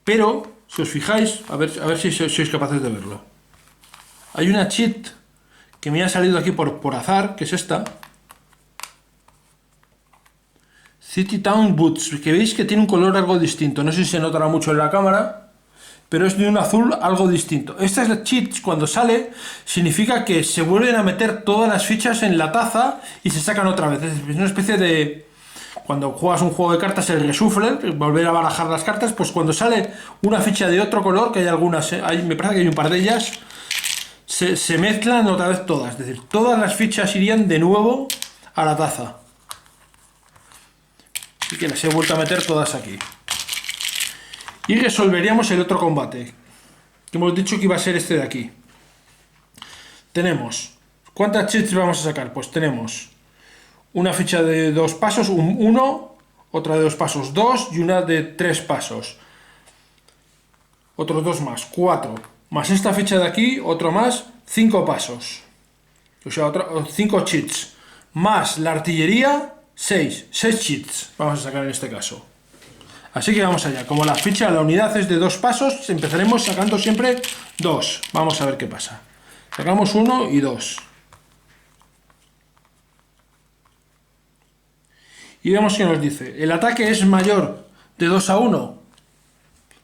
Speaker 2: Pero, si os fijáis, a ver si sois capaces de verlo. Hay una cheat que me ha salido aquí por azar, que es esta. City Town Boots, que veis que tiene un color algo distinto. No sé si se notará mucho en la cámara, pero es de un azul algo distinto. Esta cheat, cuando sale, significa que se vuelven a meter todas las fichas en la taza y se sacan otra vez. Es una especie de... Cuando juegas un juego de cartas, el reshuffle, volver a barajar las cartas, pues cuando sale una ficha de otro color, que hay algunas, me parece que hay un par de ellas, se mezclan otra vez todas. Es decir, todas las fichas irían de nuevo a la taza. Así que las he vuelto a meter todas aquí. Y resolveríamos el otro combate, que hemos dicho que iba a ser este de aquí. Tenemos, ¿cuántas cheats vamos a sacar? Pues tenemos una ficha de 2 pasos, un 1, otra de 2 pasos 2 y una de 3 pasos. Otros 2 más, 4. Más esta ficha de aquí, otro más, 5 pasos. O sea, 5 cheats. Más la artillería, 6 cheats vamos a sacar en este caso. Así que vamos allá. Como la ficha, la unidad es de 2 pasos, empezaremos sacando siempre 2. Vamos a ver qué pasa. Sacamos 1 y 2. Y vemos que nos dice, ¿el ataque es mayor de 2 a 1?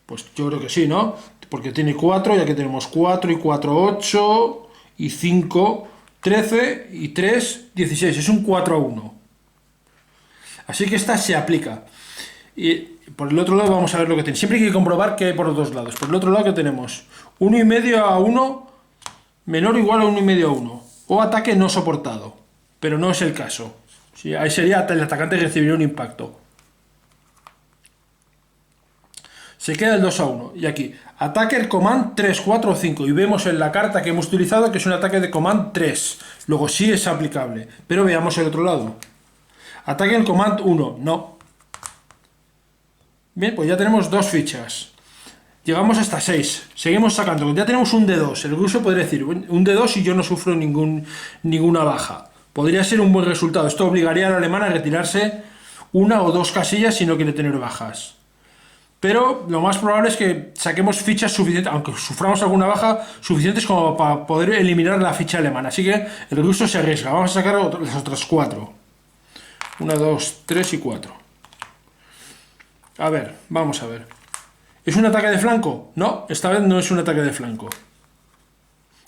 Speaker 2: Pues yo creo que sí, ¿no? Porque tiene 4, y aquí tenemos 4 y 4, 8, y 5, 13, y 3, 16. Es un 4 a 1. Así que esta se aplica. Y por el otro lado vamos a ver lo que tiene. Siempre hay que comprobar que hay por los dos lados. Por el otro lado que tenemos 1,5 a 1 menor o igual a 1,5 a 1. O ataque no soportado. Pero no es el caso. Sí, ahí sería el atacante recibiría un impacto. Se queda el 2 a 1. Y aquí, ataque el command 3, 4 o 5. Y vemos en la carta que hemos utilizado que es un ataque de command 3. Luego sí es aplicable. Pero veamos el otro lado. Ataque el command 1. No. Bien, pues ya tenemos 2 fichas. Llegamos hasta 6. Seguimos sacando. Ya tenemos un D2. El ruso podría decir un D2 y yo no sufro ninguna baja. Podría ser un buen resultado. Esto obligaría al alemán a retirarse 1 o 2 casillas si no quiere tener bajas. Pero lo más probable es que saquemos fichas suficientes, aunque suframos alguna baja, suficientes como para poder eliminar la ficha alemana. Así que el ruso se arriesga. Vamos a sacar las otras 4. 1, 2, 3 y 4. A ver, vamos a ver. ¿Es un ataque de flanco? No, esta vez no es un ataque de flanco.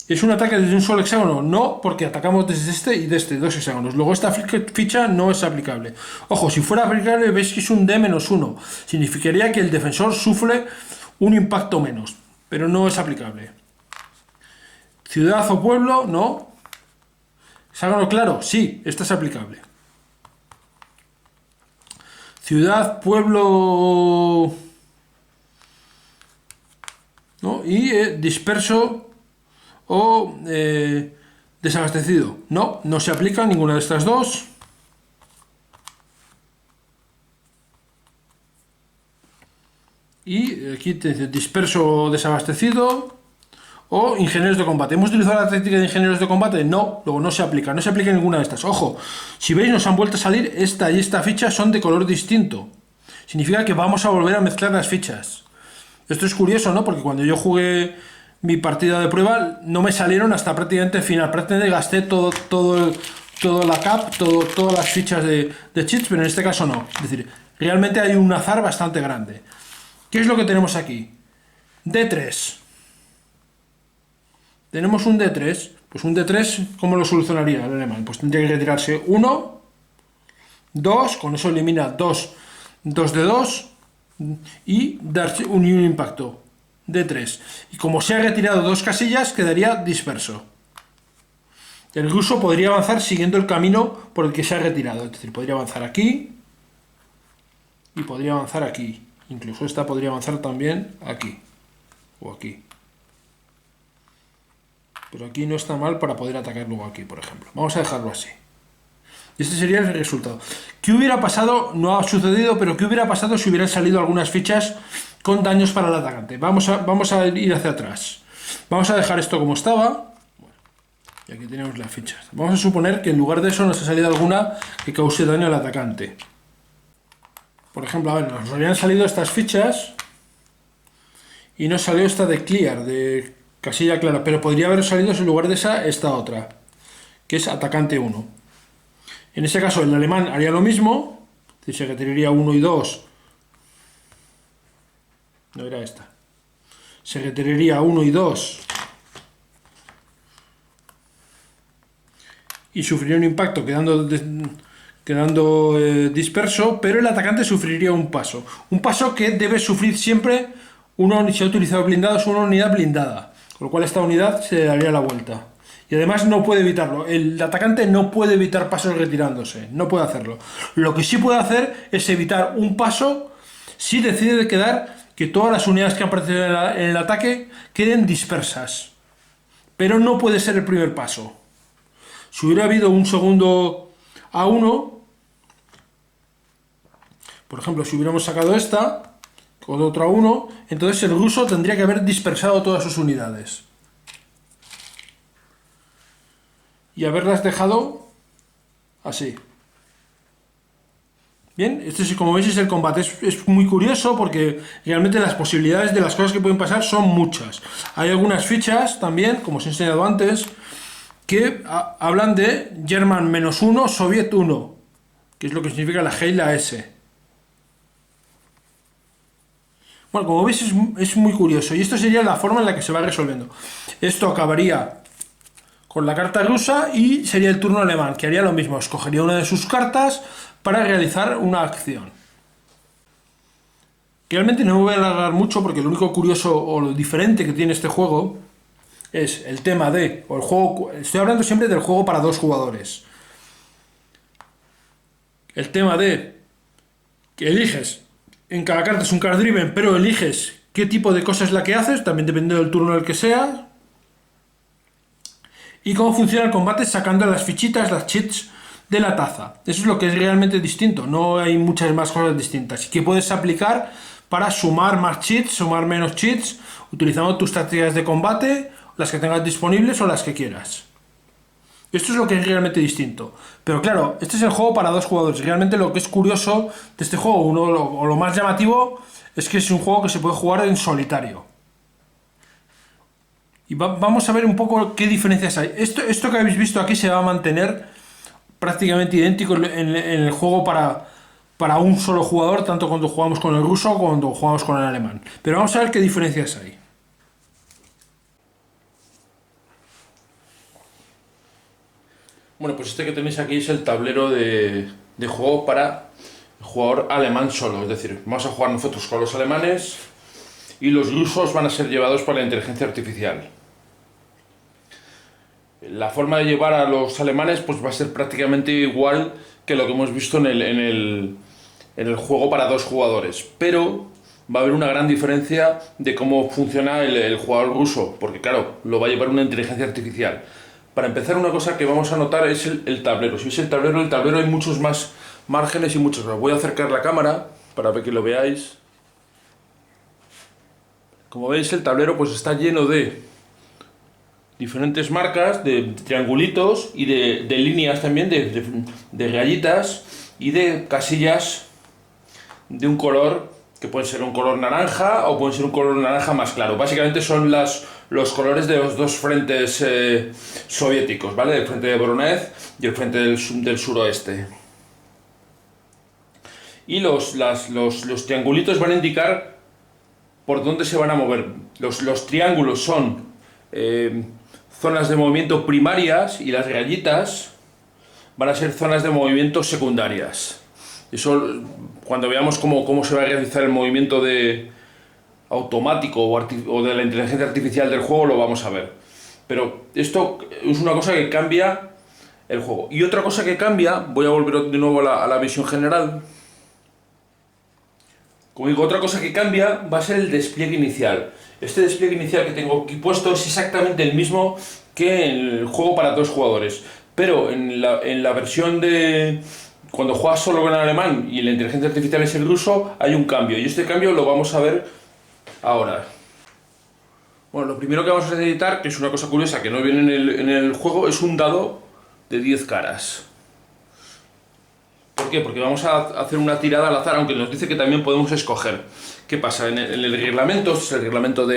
Speaker 2: ¿Es un ataque desde un solo hexágono? No, porque atacamos desde este y de este, dos hexágonos. Luego esta ficha no es aplicable. Ojo, si fuera aplicable, veis que es un D-1. Significaría que el defensor sufre un impacto menos, pero no es aplicable. Ciudad o pueblo, no. Hexágono claro, sí, esta es aplicable. Ciudad, pueblo, ¿no? Y disperso o desabastecido. No, no se aplica ninguna de estas dos. Y aquí te dice disperso o desabastecido o ingenieros de combate. ¿Hemos utilizado la táctica de ingenieros de combate? No, luego no se aplica ninguna de estas. Ojo, si veis nos han vuelto a salir esta y esta ficha son de color distinto. Significa que vamos a volver a mezclar las fichas. Esto es curioso, ¿no? Porque cuando yo jugué mi partida de prueba no me salieron hasta prácticamente el final. Prácticamente gasté toda la cap, todas las fichas de cheats, pero en este caso no. Es decir, realmente hay un azar bastante grande. ¿Qué es lo que tenemos aquí? D3. Tenemos un D3. Pues un D3, ¿cómo lo solucionaría el alemán? Pues tendría que retirarse 1, 2, con eso elimina 2 de 2 y darse un impacto. D3. Y como se ha retirado 2 casillas, quedaría disperso. El ruso podría avanzar siguiendo el camino por el que se ha retirado. Es decir, podría avanzar aquí y podría avanzar aquí. Incluso esta podría avanzar también aquí o aquí. Pero aquí no está mal para poder atacar luego aquí, por ejemplo. Vamos a dejarlo así. Y este sería el resultado. ¿Qué hubiera pasado? No ha sucedido, pero ¿qué hubiera pasado si hubieran salido algunas fichas con daños para el atacante? Vamos a ir hacia atrás. Vamos a dejar esto como estaba. Y aquí tenemos las fichas. Vamos a suponer que en lugar de eso nos ha salido alguna que cause daño al atacante. Por ejemplo, a ver, nos habían salido estas fichas y nos salió esta de clear, de casilla clara, pero podría haber salido en lugar de esta otra, que es atacante 1. En ese caso el alemán haría lo mismo, se retiraría 1 y 2, no era esta, se retiraría 1 y 2 y sufriría un impacto quedando disperso, pero el atacante sufriría un paso que debe sufrir siempre si ha utilizado blindados, una unidad blindada, con lo cual esta unidad se daría la vuelta. Y además no puede evitarlo, el atacante no puede evitar pasos retirándose, no puede hacerlo. Lo que sí puede hacer es evitar un paso si decide quedar que todas las unidades que han participado en el ataque queden dispersas, pero no puede ser el primer paso. Si hubiera habido un segundo A1, por ejemplo, si hubiéramos sacado esta con otra 1, entonces el ruso tendría que haber dispersado todas sus unidades y haberlas dejado así. Bien, este es, como veis, es el combate. Es muy curioso porque realmente las posibilidades de las cosas que pueden pasar son muchas. Hay algunas fichas también, como os he enseñado antes, que hablan de German -1, Soviet 1, que es lo que significa la G y la S. Bueno, como veis es muy curioso y esto sería la forma en la que se va resolviendo. Esto acabaría con la carta rusa y sería el turno alemán, que haría lo mismo, escogería una de sus cartas para realizar una acción. Realmente no me voy a alargar mucho porque lo único curioso o lo diferente que tiene este juego es el tema de, o el juego, estoy hablando siempre del juego para 2 jugadores. El tema de que eliges, en cada carta es un card driven, pero eliges qué tipo de cosa es la que haces, también depende del turno en el que sea. Y cómo funciona el combate sacando las fichitas, las cheats de la taza. Eso es lo que es realmente distinto, no hay muchas más cosas distintas. Y que puedes aplicar para sumar más cheats, sumar menos cheats, utilizando tus tácticas de combate, las que tengas disponibles o las que quieras. Esto es lo que es realmente distinto. Pero claro, este es el juego para 2 jugadores. Realmente lo que es curioso de este juego, o lo más llamativo, es que es un juego que se puede jugar en solitario. Y vamos a ver un poco qué diferencias hay. Esto que habéis visto aquí se va a mantener prácticamente idéntico en el juego para un solo jugador, tanto cuando jugamos con el ruso como cuando jugamos con el alemán. Pero vamos a ver qué diferencias hay.
Speaker 1: Bueno, pues este que tenéis aquí es el tablero de juego para el jugador alemán solo. Es decir, vamos a jugar nosotros con los alemanes y los rusos van a ser llevados por la inteligencia artificial. La forma de llevar a los alemanes pues va a ser prácticamente igual que lo que hemos visto en el juego para dos jugadores. Pero va a haber una gran diferencia de cómo funciona el jugador ruso, porque claro, lo va a llevar una inteligencia artificial. Para empezar, una cosa que vamos a notar es el tablero. Si veis el tablero hay muchos más márgenes y muchos más. Voy a acercar la cámara para que lo veáis. Como veis, el tablero pues está lleno de diferentes marcas, de triangulitos y de líneas también, de rayitas y de casillas de un color que puede ser un color naranja o puede ser un color naranja más claro. Básicamente son los colores de los dos frentes soviéticos, ¿vale? El frente de Voronezh y el frente del suroeste. Y los triangulitos van a indicar por dónde se van a mover. Los triángulos son zonas de movimiento primarias y las rayitas van a ser zonas de movimiento secundarias. Eso, cuando veamos cómo se va a realizar el movimiento automático o de la inteligencia artificial del juego, lo vamos a ver. Pero esto es una cosa que cambia el juego. Y otra cosa que cambia, voy a volver de nuevo a la visión general. Como digo, otra cosa que cambia va a ser el despliegue inicial. Este despliegue inicial que tengo aquí puesto es exactamente el mismo que en el juego para dos jugadores. Pero en la versión de cuando juegas solo con el alemán y la inteligencia artificial es el ruso, hay un cambio. Y este cambio lo vamos a ver ahora. Bueno, lo primero que vamos a necesitar, que es una cosa curiosa que no viene en el juego, es un dado de 10 caras. ¿Por qué? Porque vamos a hacer una tirada al azar, aunque nos dice que también podemos escoger. ¿Qué pasa? En el reglamento, este es el reglamento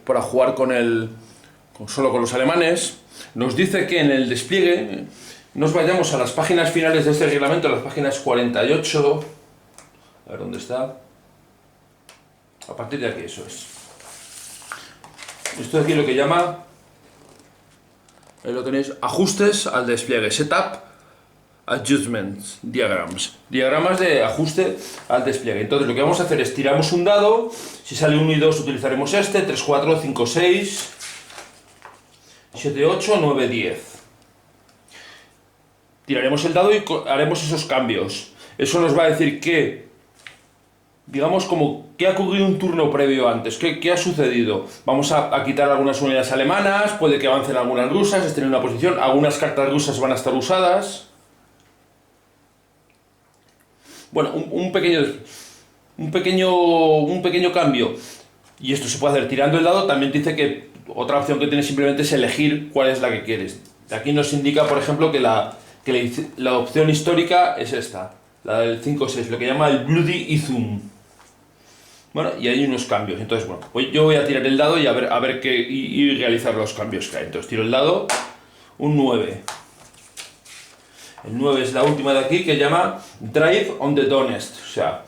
Speaker 1: para jugar solo con los alemanes, nos dice que en el despliegue nos vayamos a las páginas finales de este reglamento, las páginas 48, a ver dónde está, a partir de aquí, eso es. Esto de aquí lo que llama, ahí lo tenéis, ajustes al despliegue, setup, adjustments, diagrams, diagramas de ajuste al despliegue. Entonces lo que vamos a hacer es tiramos un dado, si sale 1 y 2 utilizaremos este, 3, 4, 5, 6, 7, 8, 9, 10. Tiraremos el dado y haremos esos cambios. Eso nos va a decir que, digamos, como qué ha ocurrido un turno previo antes, qué ha sucedido. Vamos a quitar algunas unidades alemanas, puede que avancen algunas rusas, estén en una posición, algunas cartas rusas van a estar usadas. Bueno, un pequeño cambio. Y esto se puede hacer tirando el dado. También dice que otra opción que tienes simplemente es elegir cuál es la que quieres. Aquí nos indica, por ejemplo, que la opción histórica es esta, la del 5-6, lo que llama el Bloody Izum. Bueno, y hay unos cambios. Entonces, bueno, pues yo voy a tirar el dado y realizar los cambios que hay. Entonces tiro el dado, un 9. El 9 es la última de aquí, que llama Drive on the Donetsk, o sea,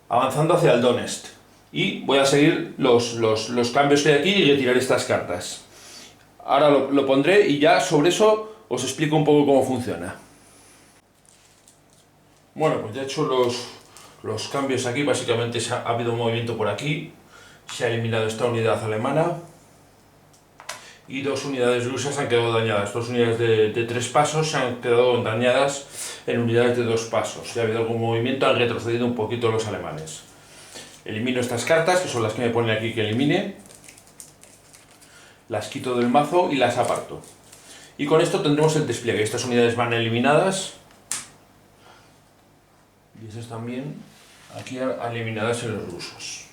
Speaker 1: avanzando hacia el Donetsk. Y voy a seguir los cambios que hay aquí y retirar estas cartas. Ahora lo pondré y ya sobre eso os explico un poco cómo funciona. Bueno, pues ya he hecho los cambios aquí. Básicamente ha habido un movimiento por aquí, se ha eliminado esta unidad alemana y dos unidades rusas han quedado dañadas. Dos unidades de 3 pasos se han quedado dañadas en unidades de 2 pasos. Si ha habido algún movimiento, han retrocedido un poquito los alemanes. Elimino estas cartas, que son las que me ponen aquí que elimine. Las quito del mazo y las aparto. Y con esto tendremos el despliegue. Estas unidades van eliminadas. Y esas también aquí eliminadas en los rusos.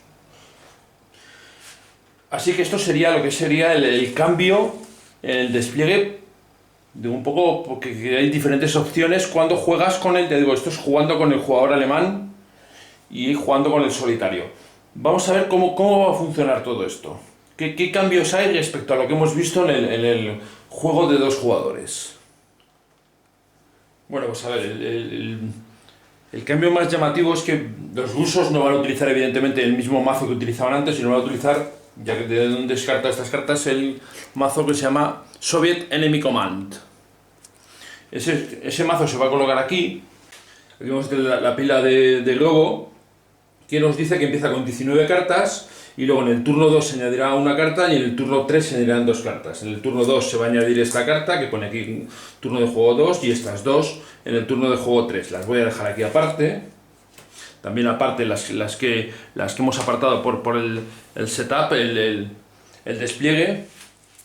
Speaker 1: Así que esto sería lo que sería el cambio en el despliegue de un poco, porque hay diferentes opciones cuando juegas con te digo, esto es jugando con el jugador alemán y jugando con el solitario. Vamos a ver cómo va a funcionar todo esto. ¿Qué cambios hay respecto a lo que hemos visto en el juego de dos jugadores? Bueno, pues a ver, el cambio más llamativo es que los rusos no van a utilizar evidentemente el mismo mazo que utilizaban antes, sino van a utilizar, ya que de donde descarta estas cartas, el mazo que se llama Soviet Enemy Command. Ese mazo se va a colocar aquí. Aquí vemos la pila de globo, que nos dice que empieza con 19 cartas, y luego en el turno 2 se añadirá una carta y en el turno 3 se añadirán 2 cartas. En el turno 2 se va a añadir esta carta, que pone aquí turno de juego 2, y estas dos en el turno de juego 3. Las voy a dejar aquí aparte. También aparte las que hemos apartado por el setup, el despliegue.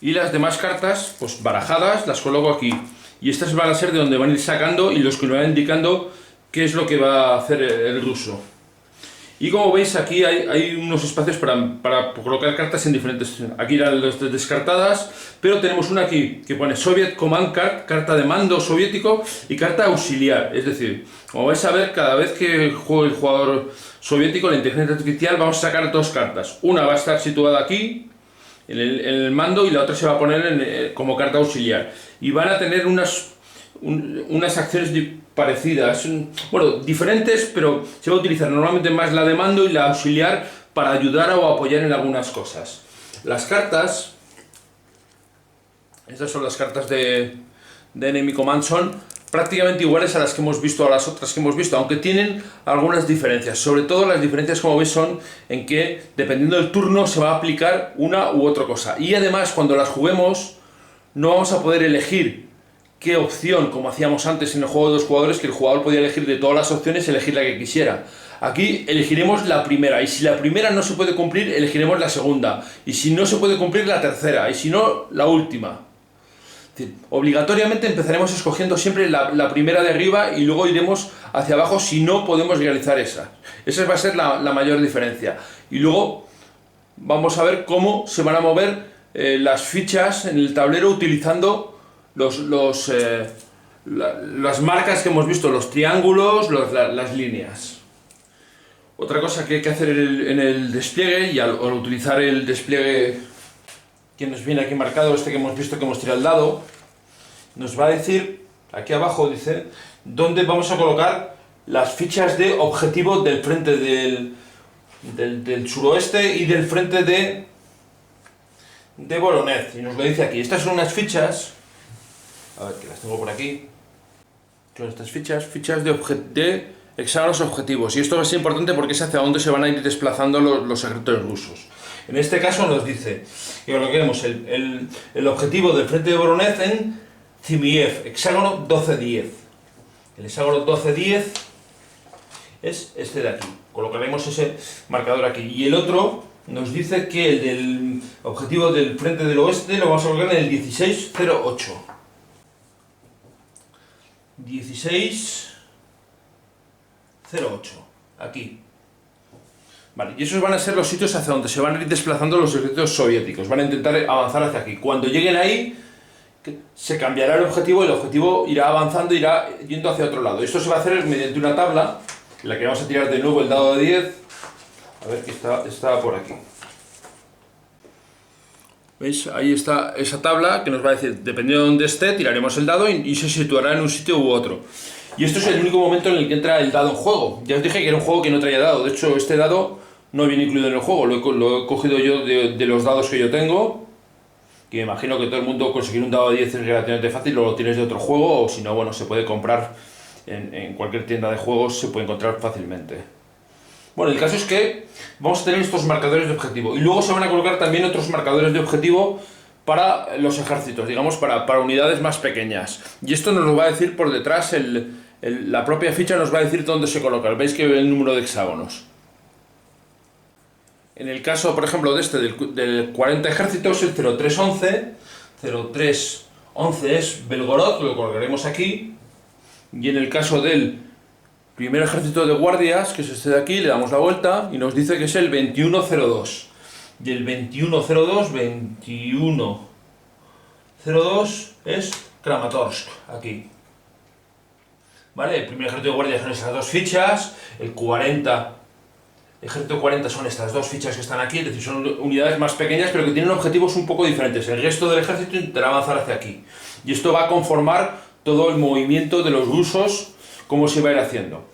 Speaker 1: Y las demás cartas, pues barajadas, las coloco aquí. Y estas van a ser de donde van a ir sacando y los que nos van indicando qué es lo que va a hacer el ruso. Y como veis aquí hay unos espacios para colocar cartas en diferentes... Aquí irán las descartadas, pero tenemos una aquí que pone Soviet Command Card, carta de mando soviético y carta auxiliar. Es decir, como vais a ver, cada vez que juegue el jugador soviético, la inteligencia artificial, vamos a sacar dos cartas. Una va a estar situada aquí, en el mando, y la otra se va a poner como carta auxiliar. Y van a tener unas acciones parecidas, bueno, diferentes, pero se va a utilizar normalmente más la de mando y la auxiliar para ayudar o apoyar en algunas cosas. Las cartas, estas son las cartas de Enemy Command, son prácticamente iguales a las que hemos visto, a las otras que hemos visto, aunque tienen algunas diferencias. Sobre todo las diferencias, como veis, son en que dependiendo del turno se va a aplicar una u otra cosa. Y además, cuando las juguemos, no vamos a poder elegir qué opción, como hacíamos antes en el juego de dos jugadores, que el jugador podía elegir de todas las opciones, elegir la que quisiera. Aquí elegiremos la primera, y si la primera no se puede cumplir, elegiremos la segunda, y si no se puede cumplir, la tercera, y si no, la última. Es decir, obligatoriamente empezaremos escogiendo siempre la primera de arriba y luego iremos hacia abajo si no podemos realizar esa. Esa va a ser la mayor diferencia. Y luego vamos a ver cómo se van a mover las fichas en el tablero utilizando las marcas que hemos visto, los triángulos, las líneas. Otra cosa que hay que hacer en el despliegue, y al utilizar el despliegue que nos viene aquí marcado, este que hemos visto que hemos tirado al dado, nos va a decir, aquí abajo dice, dónde vamos a colocar las fichas de objetivo del frente del suroeste y del frente de Voronezh. Y nos lo dice aquí. Estas son unas fichas, a ver, que las tengo por aquí. Son estas fichas de hexágonos objetivos. Y esto va a ser importante porque es hacia dónde se van a ir desplazando los ejércitos rusos. En este caso nos dice que coloquemos el objetivo del frente de Voronezh en Zimiev, hexágono 1210. El hexágono 1210 es este de aquí. Colocaremos ese marcador aquí. Y el otro nos dice que el del objetivo del frente del oeste lo vamos a colocar en el 1608. 1608. Aquí. Vale, y esos van a ser los sitios hacia donde se van a ir desplazando los ejércitos soviéticos. Van a intentar avanzar hacia aquí. Cuando lleguen ahí, se cambiará el objetivo y el objetivo irá avanzando, irá yendo hacia otro lado. Esto se va a hacer mediante una tabla, en la que vamos a tirar de nuevo el dado de 10. A ver, que está por aquí. ¿Veis? Ahí está esa tabla que nos va a decir, dependiendo de dónde esté, tiraremos el dado y se situará en un sitio u otro. Y esto es el único momento en el que entra el dado en juego. Ya os dije que era un juego que no traía dado. De hecho, este dado no viene incluido en el juego. Lo he cogido yo de los dados que yo tengo. Que me imagino que todo el mundo conseguir un dado de 10 es relativamente fácil. O lo tienes de otro juego, o si no, bueno, se puede comprar en cualquier tienda de juegos. Se puede encontrar fácilmente. Bueno, el caso es que vamos a tener estos marcadores de objetivo. Y luego se van a colocar también otros marcadores de objetivo para los ejércitos, digamos, para unidades más pequeñas. Y esto nos lo va a decir por detrás, la propia ficha nos va a decir dónde se coloca. Veis que ve el número de hexágonos. En el caso, por ejemplo, de este, del 40 ejércitos, el 0311. 0311 es Belgorod, lo colocaremos aquí. Y en el caso del primer ejército de guardias, que es este de aquí, le damos la vuelta y nos dice que es el 2102. Y el 2102 es Kramatorsk, aquí. ¿Vale? El primer ejército de guardias son estas dos fichas, el 40, el ejército 40 son estas dos fichas que están aquí, es decir, son unidades más pequeñas pero que tienen objetivos un poco diferentes. El resto del ejército intentará avanzar hacia aquí. Y esto va a conformar todo el movimiento de los rusos, cómo se va a ir haciendo.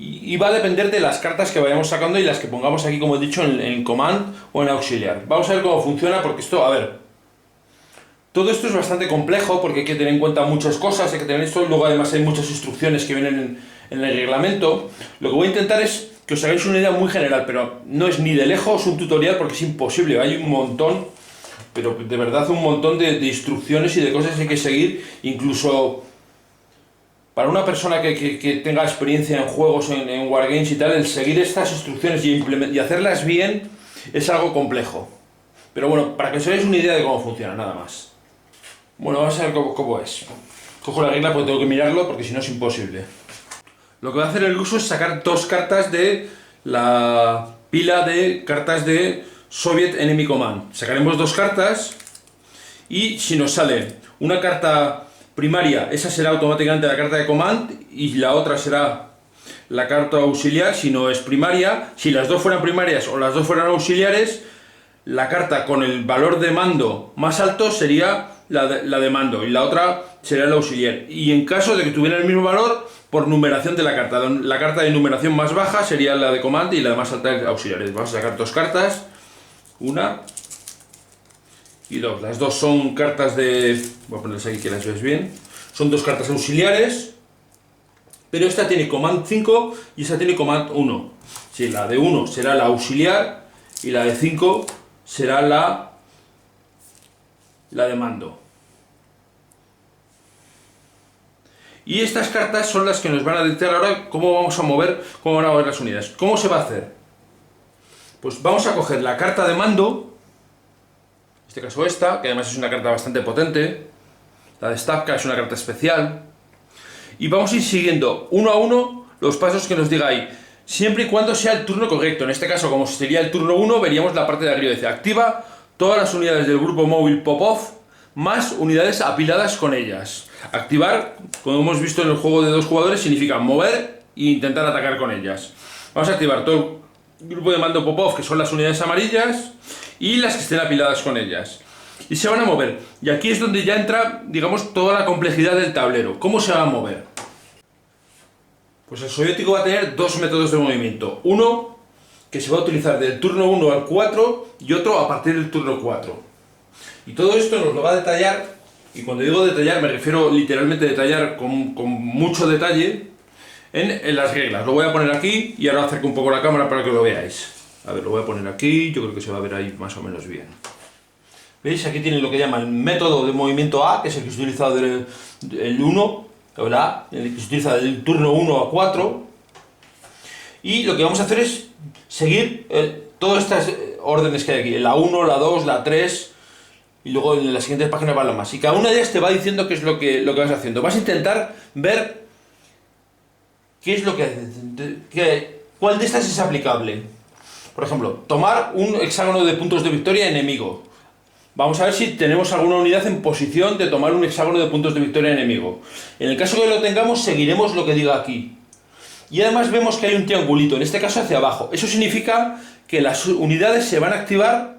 Speaker 1: Y va a depender de las cartas que vayamos sacando y las que pongamos aquí, como he dicho, en command o en auxiliar. Vamos a ver cómo funciona, porque esto, a ver, Todo esto es bastante complejo porque hay que tener en cuenta muchas cosas, hay que tener esto, luego además hay muchas instrucciones que vienen en el reglamento. Lo que voy a intentar es que os hagáis una idea muy general, pero no es ni de lejos un tutorial porque es imposible, hay un montón, pero de verdad un montón de instrucciones y de cosas que hay que seguir, incluso para una persona que tenga experiencia en juegos, en Wargames y tal, el seguir estas instrucciones y hacerlas bien es algo complejo. Pero bueno, para que os hagáis una idea de cómo funciona, nada más. Bueno, vamos a ver cómo es. Cojo la regla porque tengo que mirarlo porque si no es imposible. Lo que va a hacer el uso es sacar 2 cartas de la pila de cartas de Soviet Enemy Command. Sacaremos 2 cartas y si nos sale una carta primaria, esa será automáticamente la carta de Command y la otra será la carta auxiliar si no es primaria. Si las dos fueran primarias o las dos fueran auxiliares, la carta con el valor de mando más alto sería la de mando y la otra sería la auxiliar. Y en caso de que tuviera el mismo valor, por numeración de la carta de numeración más baja sería la de Command y la de más alta de auxiliares. Vamos a sacar 2 cartas, una y 2. Las dos son cartas de... voy a ponerlas aquí que las veis bien. Son 2 cartas auxiliares, pero esta tiene Command 5 y esta tiene Command 1. Sí, la de 1 será la auxiliar y la de 5 será la de mando. Y estas cartas son las que nos van a dictar ahora cómo van a mover las unidades. ¿Cómo se va a hacer? Pues vamos a coger la carta de mando, en este caso esta, que además es una carta bastante potente, la de Stavka es una carta especial, y vamos a ir siguiendo uno a uno los pasos que nos diga ahí, siempre y cuando sea el turno correcto. En este caso, como sería el turno 1, veríamos la parte de arriba, dice, activa todas las unidades del grupo móvil Popov, más unidades apiladas con ellas. Activar, como hemos visto en el juego de 2 jugadores, significa mover e intentar atacar con ellas. Vamos a activar todo el grupo de mando Popov, que son las unidades amarillas, y las que estén apiladas con ellas. Y se van a mover. Y aquí es donde ya entra, digamos, toda la complejidad del tablero. ¿Cómo se va a mover? Pues el soviético va a tener 2 métodos de movimiento. Uno, que se va a utilizar del turno 1 al 4, y otro a partir del turno 4. Y todo esto nos lo va a detallar, y cuando digo detallar me refiero literalmente a detallar con mucho detalle en las reglas. Lo voy a poner aquí y ahora acerco un poco la cámara para que lo veáis. A ver, lo voy a poner aquí, yo creo que se va a ver ahí más o menos bien. ¿Veis? Aquí tiene lo que llama el método de movimiento A, que es el que se utiliza del 1, ¿verdad? El que se utiliza del turno 1 a 4. Y lo que vamos a hacer es seguir todas estas órdenes que hay aquí, la 1, la 2, la 3, y luego en las siguientes páginas van las más. Y cada una de ellas te va diciendo qué es lo que vas haciendo. Vas a intentar ver qué es lo que haces, cuál de estas es aplicable. Por ejemplo, tomar un hexágono de puntos de victoria enemigo. Vamos a ver si tenemos alguna unidad en posición de tomar un hexágono de puntos de victoria enemigo. En el caso que lo tengamos, seguiremos lo que diga aquí. Y además vemos que hay un triangulito, en este caso hacia abajo. Eso significa que las unidades se van a activar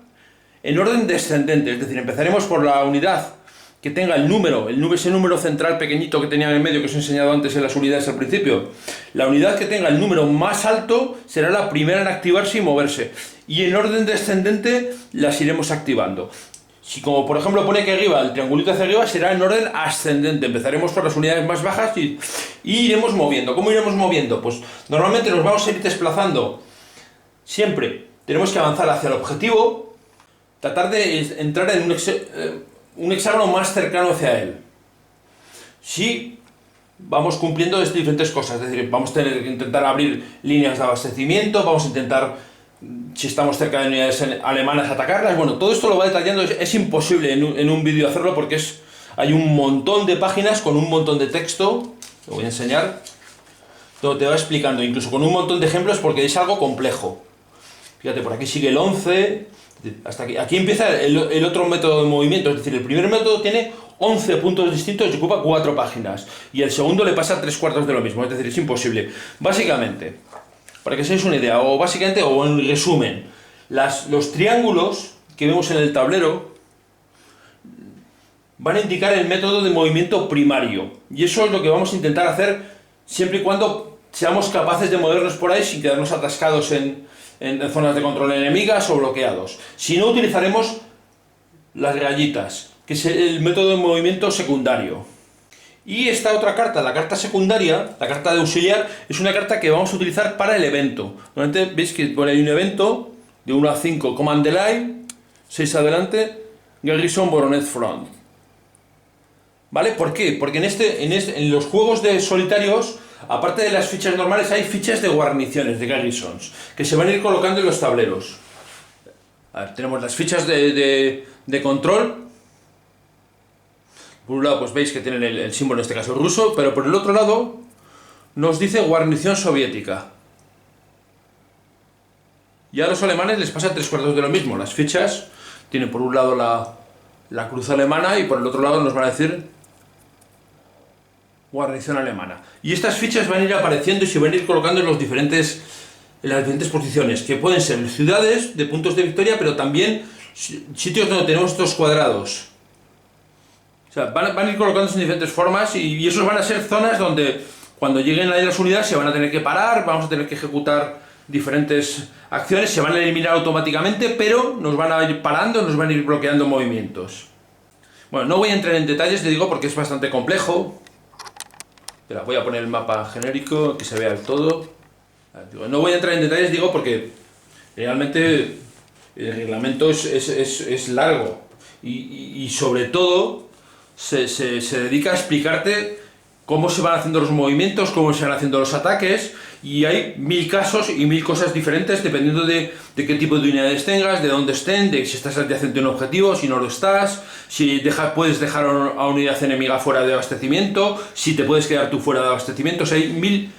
Speaker 1: en orden descendente. Es decir, empezaremos por la unidad que tenga ese número central pequeñito que tenía en el medio, que os he enseñado antes en las unidades al principio. La unidad que tenga el número más alto será la primera en activarse y moverse. Y en orden descendente las iremos activando. Si como por ejemplo pone que arriba, el triangulito hacia arriba, será en orden ascendente. Empezaremos por las unidades más bajas y iremos moviendo. ¿Cómo iremos moviendo? Pues normalmente nos vamos a ir desplazando. Siempre tenemos que avanzar hacia el objetivo, tratar de entrar en un hexágono más cercano hacia él. Si vamos cumpliendo diferentes cosas, es decir, vamos a tener que intentar abrir líneas de abastecimiento, vamos a intentar, si estamos cerca de unidades alemanas, atacarlas. Bueno, todo esto lo va detallando, es imposible en un vídeo hacerlo porque hay un montón de páginas con un montón de texto, lo voy a enseñar, donde te va explicando, incluso con un montón de ejemplos porque es algo complejo. Fíjate, por aquí sigue el 11, hasta aquí. Aquí empieza el otro método de movimiento, es decir, el primer método tiene 11 puntos distintos y ocupa 4 páginas, y el segundo le pasa 3/4 de lo mismo, es decir, es imposible. Básicamente, para que os hagáis una idea, o en resumen, los triángulos que vemos en el tablero van a indicar el método de movimiento primario, y eso es lo que vamos a intentar hacer siempre y cuando seamos capaces de movernos por ahí sin quedarnos atascados en zonas de control enemigas o bloqueados. Si no, utilizaremos las rayitas, que es el método de movimiento secundario. Y esta otra carta, la carta secundaria, la carta de auxiliar, es una carta que vamos a utilizar para el evento. Normalmente veis que por ahí hay un evento de 1 a 5, Command the Line, 6 adelante, Garrison Voronezh Front. ¿Vale? ¿Por qué? Porque en los juegos de solitarios, aparte de las fichas normales, hay fichas de guarniciones, de garrisons, que se van a ir colocando en los tableros. A ver, tenemos las fichas de control. Por un lado, pues veis que tienen el símbolo, en este caso ruso, pero por el otro lado nos dice guarnición soviética. Y a los alemanes les pasa 3/4 de lo mismo. Las fichas tienen por un lado la cruz alemana y por el otro lado nos van a decir guarnición alemana. Y estas fichas van a ir apareciendo y se van a ir colocando en las diferentes posiciones, que pueden ser ciudades de puntos de victoria, pero también sitios donde tenemos estos cuadrados. O sea, van a ir colocándose en diferentes formas y esos van a ser zonas donde cuando lleguen ahí las unidades se van a tener que parar, vamos a tener que ejecutar diferentes acciones, se van a eliminar automáticamente, pero nos van a ir parando, nos van a ir bloqueando movimientos. Bueno, no voy a entrar en detalles, te digo, porque es bastante complejo. Espera, voy a poner el mapa genérico, que se vea el todo. No voy a entrar en detalles, digo, porque realmente el reglamento es largo y sobre todo se dedica a explicarte cómo se van haciendo los movimientos, cómo se van haciendo los ataques, y hay 1000 casos y 1000 cosas diferentes dependiendo de qué tipo de unidades tengas, de dónde estén, de si estás adyacente a un objetivo, si no lo estás, si puedes dejar a una unidad enemiga fuera de abastecimiento, si te puedes quedar tú fuera de abastecimiento. O sea, hay mil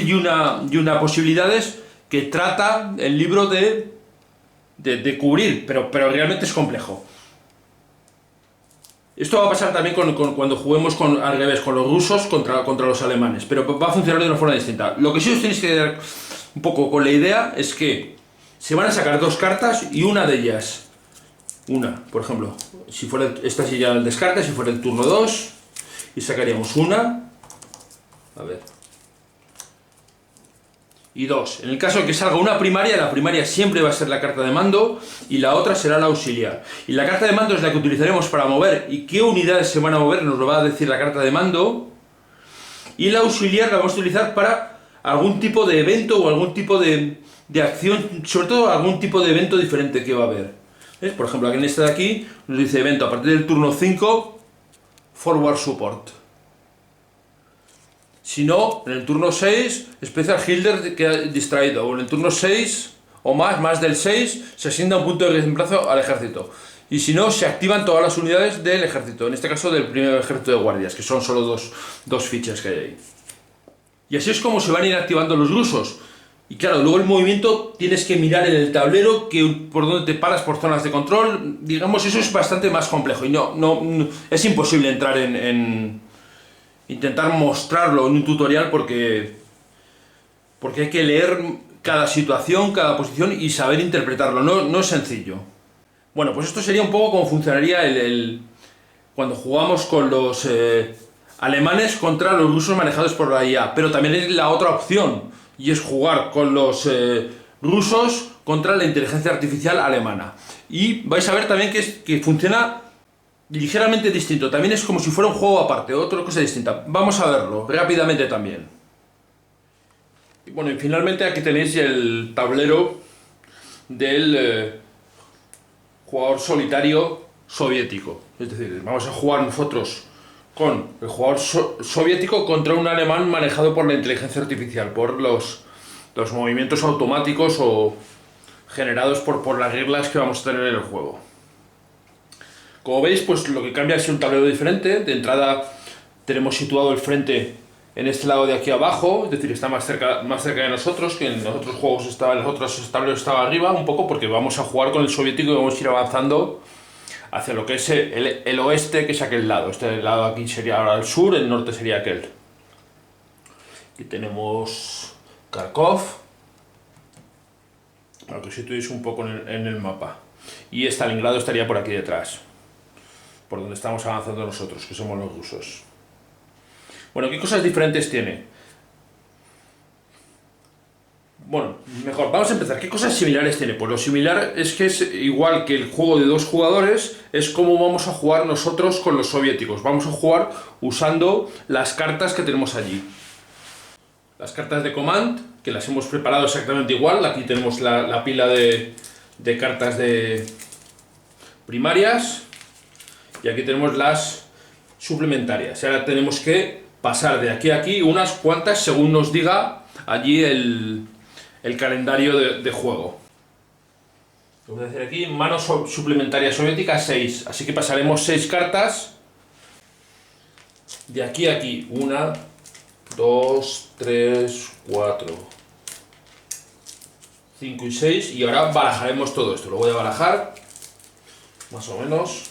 Speaker 1: y una posibilidades que trata el libro de cubrir, pero realmente es complejo. Esto va a pasar también cuando juguemos al revés, con los rusos contra los alemanes, pero va a funcionar de una forma distinta. Lo que sí os tenéis que dar un poco con la idea es que se van a sacar 2 cartas y una de ellas, por ejemplo, si fuera esta sería el descarte, si fuera el turno 2, y sacaríamos una, a ver, y 2. En el caso de que salga una primaria, la primaria siempre va a ser la carta de mando y la otra será la auxiliar. Y la carta de mando es la que utilizaremos para mover y qué unidades se van a mover, nos lo va a decir la carta de mando. Y la auxiliar la vamos a utilizar para algún tipo de evento o algún tipo de acción, sobre todo algún tipo de evento diferente que va a haber. ¿Ves? Por ejemplo, aquí en esta de aquí nos dice evento a partir del turno 5, Forward Support. Si no, en el turno 6, Special Hilder queda distraído. O en el turno 6 o más del 6, se asigna un punto de reemplazo al ejército. Y si no, se activan todas las unidades del ejército. En este caso, del primer ejército de guardias, que son solo dos fichas que hay ahí. Y así es como se van a ir activando los rusos. Y claro, luego el movimiento tienes que mirar en el tablero por dónde te paras por zonas de control. Digamos, eso es bastante más complejo. Y no es imposible entrar intentar mostrarlo en un tutorial porque hay que leer cada situación, cada posición y saber interpretarlo, no es sencillo. Bueno, pues esto sería un poco como funcionaría cuando jugamos con los alemanes contra los rusos manejados por la IA, pero también hay la otra opción, y es jugar con los rusos contra la inteligencia artificial alemana. Y vais a ver también que funciona ligeramente distinto, también es como si fuera un juego aparte, otra cosa distinta. Vamos a verlo rápidamente también. Y bueno, y finalmente aquí tenéis el tablero del jugador solitario soviético. Es decir, vamos a jugar nosotros con el jugador soviético contra un alemán manejado por la inteligencia artificial, por los movimientos automáticos o generados por las reglas que vamos a tener en el juego. Como veis, pues lo que cambia es un tablero diferente. De entrada tenemos situado el frente en este lado de aquí abajo, es decir, está más cerca de nosotros, que en los otros juegos en los otros tableros estaba arriba, un poco porque vamos a jugar con el soviético y vamos a ir avanzando hacia lo que es el oeste, que es aquel lado. Este lado aquí sería ahora el sur, el norte sería aquel. Aquí tenemos Kharkov, para que os situéis un poco en el mapa. Y Stalingrado estaría por aquí detrás, por donde estamos avanzando nosotros, que somos los rusos. Bueno, ¿qué cosas diferentes tiene? Bueno, mejor, vamos a empezar. ¿Qué cosas similares tiene? Pues lo similar es que es igual que el juego de 2 jugadores, es como vamos a jugar nosotros con los soviéticos. Vamos a jugar usando las cartas que tenemos allí. Las cartas de Command, que las hemos preparado exactamente igual. Aquí tenemos la pila de cartas de primarias. Y aquí tenemos las suplementarias. Y ahora tenemos que pasar de aquí a aquí unas cuantas según nos diga allí el calendario de juego. Lo voy a hacer aquí, mano suplementaria soviética 6. Así que pasaremos 6 cartas de aquí a aquí. 1, 2, 3, 4, 5 y 6. Y ahora barajaremos todo esto. Lo voy a barajar, más o menos.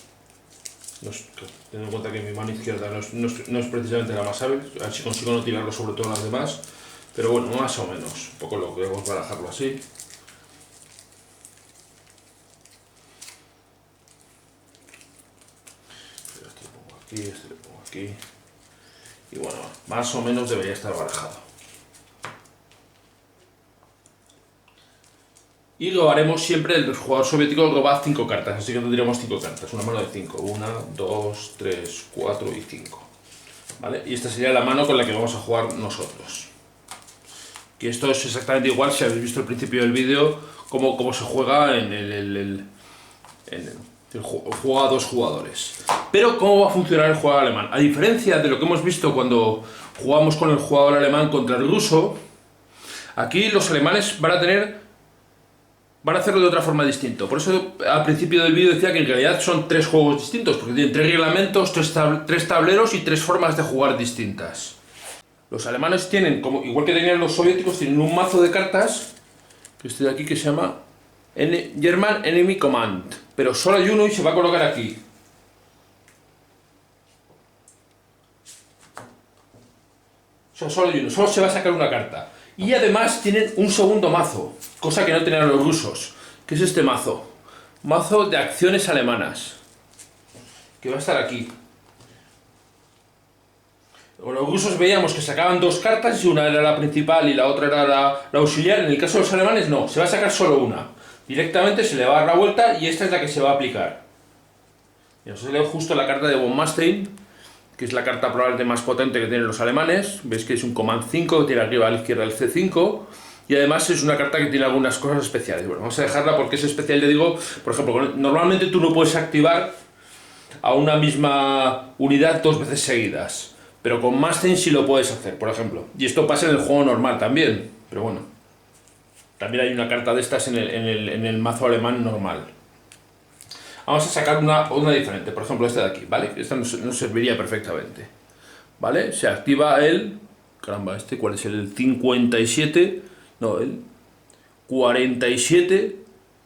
Speaker 1: Teniendo en cuenta que mi mano izquierda no es precisamente la más hábil. A ver si consigo no tirarlo sobre todo las demás. Pero bueno, más o menos. Un poco lo que vamos a barajarlo así. Este lo pongo aquí, este lo pongo aquí. Y bueno, más o menos debería estar barajado. Y lo haremos siempre, el jugador soviético roba 5 cartas, así que tendríamos 5 cartas, una mano de 5, 1, 2, 3, 4 y 5. ¿Vale? Y esta sería la mano con la que vamos a jugar nosotros. Que esto es exactamente igual, si habéis visto al principio del vídeo, cómo se juega en el juego a 2 jugadores. Pero ¿cómo va a funcionar el juego alemán? A diferencia de lo que hemos visto cuando jugamos con el jugador alemán contra el ruso, aquí los alemanes van a hacerlo de otra forma distinta. Por eso al principio del vídeo decía que en realidad son 3 juegos distintos, porque tienen 3 reglamentos, 3 tableros y 3 formas de jugar distintas. Los alemanes tienen, igual que tenían los soviéticos, tienen un mazo de cartas, que este de aquí, que se llama German Enemy Command, pero solo hay uno y se va a colocar aquí. O sea, solo hay uno, solo se va a sacar una carta. Y además tienen un segundo mazo, cosa que no tenían los rusos, que es este mazo. Mazo de acciones alemanas, que va a estar aquí. Los rusos veíamos que sacaban 2 cartas y una era la principal y la otra era la auxiliar. En el caso de los alemanes no, se va a sacar solo una. Directamente se le va a dar la vuelta y esta es la que se va a aplicar. Y os leo justo la carta de von Manstein, que es la carta probablemente más potente que tienen los alemanes. Veis que es un Command 5, que tiene arriba a la izquierda el C5. Y además es una carta que tiene algunas cosas especiales. Bueno, vamos a dejarla porque es especial, le digo. Por ejemplo, normalmente tú no puedes activar a una misma unidad 2 veces seguidas. Pero con Manstein sí lo puedes hacer, por ejemplo. Y esto pasa en el juego normal también. Pero bueno, también hay una carta de estas en el mazo alemán normal. Vamos a sacar una diferente, por ejemplo esta de aquí, ¿vale? Esta nos serviría perfectamente, ¿vale? Se activa el... Caramba, ¿cuál es? El 57... No, el 47...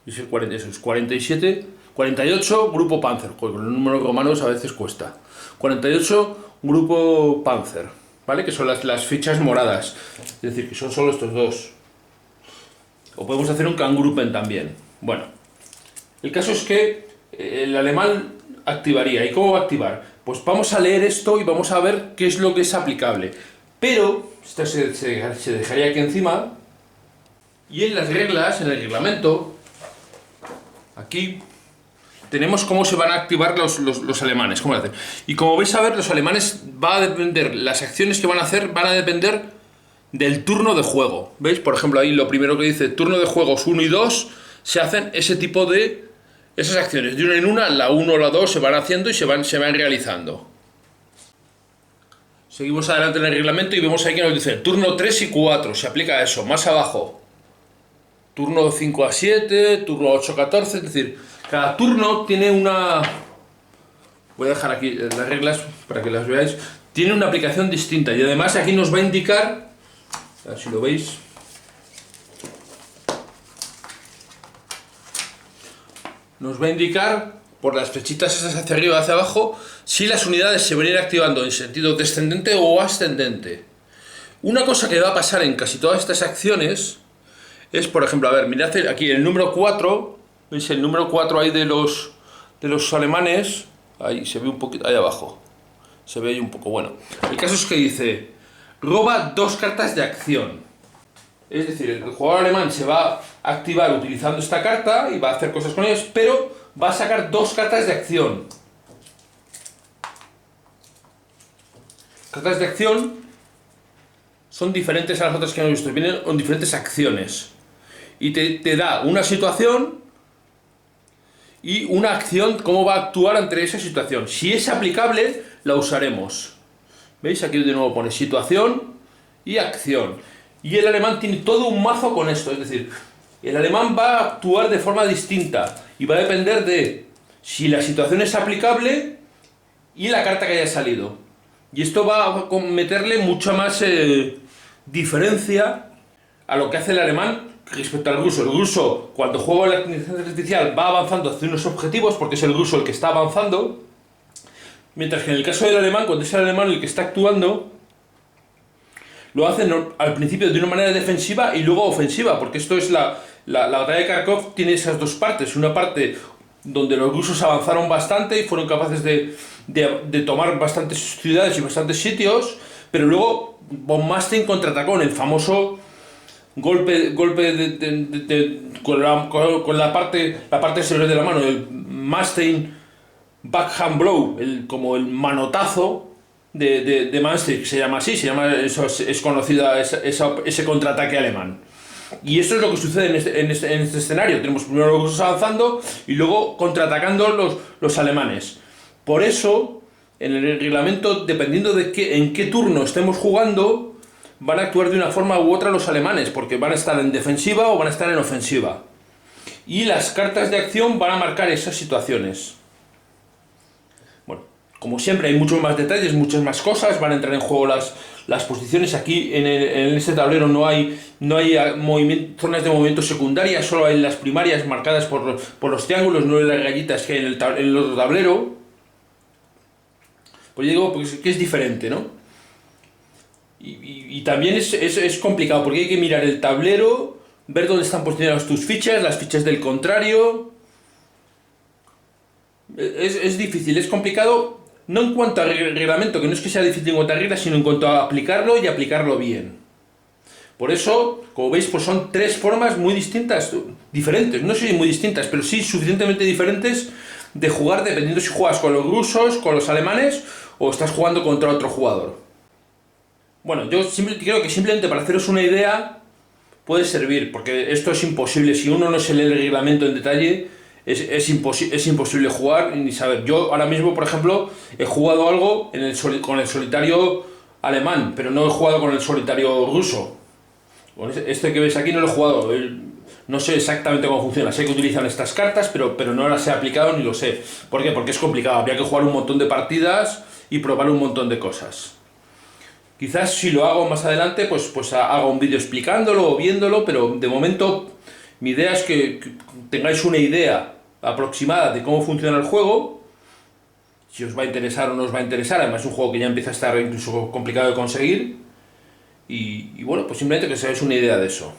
Speaker 1: Es el 40, eso es 47... 48, grupo Panzer. Con los números romanos a veces cuesta. 48, grupo Panzer, ¿vale? Que son las fichas moradas. Es decir, que son solo estos dos. O podemos hacer un Kangruppen también. Bueno, el caso es que el alemán activaría. ¿Y cómo va a activar? Pues vamos a leer esto y vamos a ver qué es lo que es aplicable. Pero, esto se dejaría aquí encima. Y en las reglas, en el reglamento, aquí tenemos cómo se van a activar los alemanes. ¿Cómo lo hacen? Y como vais a ver, los alemanes va a depender, las acciones que van a hacer van a depender del turno de juego. ¿Veis? Por ejemplo, ahí lo primero que dice, turno de juegos 1 y 2, se hacen ese tipo de... Esas acciones, de una en una, la 1 o la 2 se van haciendo y se van realizando. Seguimos adelante en el reglamento y vemos ahí que nos dice turno 3 y 4, se aplica eso, más abajo. Turno 5 a 7, turno 8 a 14, es decir, cada turno tiene una... Voy a dejar aquí las reglas para que las veáis. Tiene una aplicación distinta y además aquí nos va a indicar, a ver si lo veis, nos va a indicar por las flechitas esas hacia arriba y hacia abajo si las unidades se van a ir activando en sentido descendente o ascendente. Una cosa que va a pasar en casi todas estas acciones es, por ejemplo, a ver, mirad aquí el número 4, ¿veis? El número 4 ahí de los alemanes, ahí se ve un poquito, ahí abajo, se ve ahí un poco, bueno. El caso es que dice, roba 2 cartas de acción. Es decir, el jugador alemán se va a activar utilizando esta carta y va a hacer cosas con ellos, pero va a sacar 2 cartas de acción. Cartas de acción son diferentes a las otras que hemos visto, vienen con diferentes acciones. Y te da una situación y una acción, cómo va a actuar ante esa situación. Si es aplicable, la usaremos. ¿Veis? Aquí de nuevo pone situación y acción. Y el alemán tiene todo un mazo con esto, es decir, el alemán va a actuar de forma distinta y va a depender de si la situación es aplicable y la carta que haya salido. Y esto va a meterle mucha más diferencia a lo que hace el alemán respecto al ruso. El ruso, cuando juega la inteligencia artificial, va avanzando hacia unos objetivos porque es el ruso el que está avanzando, mientras que en el caso del alemán, cuando es el alemán el que está actuando, lo hacen al principio de una manera defensiva y luego ofensiva, porque esto es la batalla de Kharkov tiene esas dos partes. Una parte donde los rusos avanzaron bastante y fueron capaces de tomar bastantes ciudades y bastantes sitios, pero luego von Manstein contraatacó en el famoso golpe con la parte exterior de la mano, el Manstein backhand blow, como el manotazo de Manstein, que se llama así, es conocida ese contraataque alemán. Y esto es lo que sucede en este escenario. Tenemos primero los rusos avanzando y luego contraatacando los alemanes. Por eso, en el reglamento, dependiendo de en qué turno estemos jugando, van a actuar de una forma u otra los alemanes, porque van a estar en defensiva o van a estar en ofensiva. Y las cartas de acción van a marcar esas situaciones. Bueno, como siempre hay muchos más detalles, muchas más cosas, van a entrar en juego las posiciones. Aquí en este tablero no hay zonas de movimiento secundarias, solo hay las primarias marcadas por los triángulos, no hay las rayitas que hay en el otro tablero. Pues yo digo pues, que es diferente, ¿no? Y también es complicado porque hay que mirar el tablero, ver dónde están posicionadas tus fichas, las fichas del contrario. Es difícil, es complicado, no en cuanto al reglamento, que no es que sea difícil en cuanto a reglas, sino en cuanto a aplicarlo y aplicarlo bien. Por eso, como veis, pues son 3 formas muy distintas, diferentes, no sé si muy distintas, pero sí suficientemente diferentes de jugar, dependiendo si juegas con los rusos, con los alemanes o estás jugando contra otro jugador. Bueno, yo creo que simplemente para haceros una idea puede servir, porque esto es imposible, si uno no se lee el reglamento en detalle, es imposible jugar ni saber. Yo ahora mismo, por ejemplo, he jugado algo con el solitario alemán, pero no he jugado con el solitario ruso. Este que veis aquí no lo he jugado, no sé exactamente cómo funciona, sé que utilizan estas cartas, pero no las he aplicado ni lo sé. ¿Por qué? Porque es complicado, habría que jugar un montón de partidas y probar un montón de cosas. Quizás si lo hago más adelante, pues haga un vídeo explicándolo o viéndolo, pero de momento mi idea es que tengáis una idea aproximada de cómo funciona el juego, si os va a interesar o no os va a interesar. Además es un juego que ya empieza a estar incluso complicado de conseguir y bueno, pues simplemente que os hagáis una idea de eso.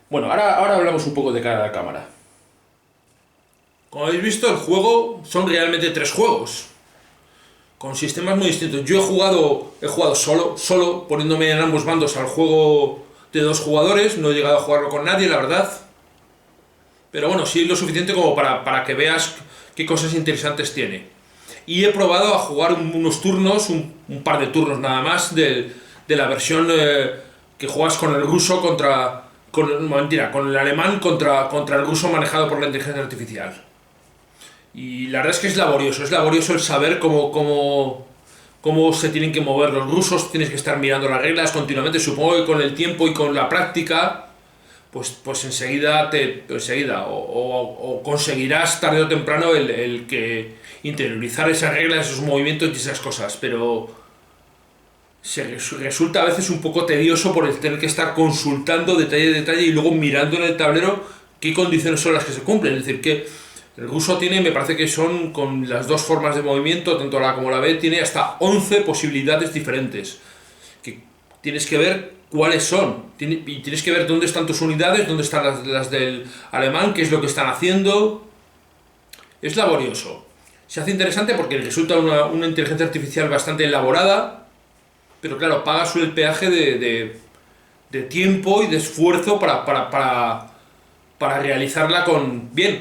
Speaker 1: Bueno, ahora hablamos un poco de cara a la cámara. Como habéis visto, el juego son realmente 3 juegos con sistemas muy distintos. Yo he jugado solo, poniéndome en ambos bandos al juego de 2 jugadores, no he llegado a jugarlo con nadie, la verdad. Pero bueno, sí lo suficiente como para que veas qué cosas interesantes tiene. Y he probado a jugar unos turnos, un par de turnos nada más, de la versión que juegas con el ruso con el alemán contra el ruso manejado por la inteligencia artificial. Y la verdad es que es laborioso el saber cómo se tienen que mover los rusos, tienes que estar mirando las reglas continuamente. Supongo que con el tiempo y con la práctica, pues enseguida o conseguirás tarde o temprano el que interiorizar esas reglas, esos movimientos y esas cosas, pero resulta a veces un poco tedioso por el tener que estar consultando detalle a detalle y luego mirando en el tablero qué condiciones son las que se cumplen. Es decir, que el ruso tiene, me parece que son con las 2 formas de movimiento, tanto la A como la B, tiene hasta 11 posibilidades diferentes. Que tienes que ver cuáles son. Y tienes que ver dónde están tus unidades, dónde están las del alemán, qué es lo que están haciendo. Es laborioso. Se hace interesante porque resulta una inteligencia artificial bastante elaborada, pero claro, pagas el peaje de de tiempo y de esfuerzo para realizarla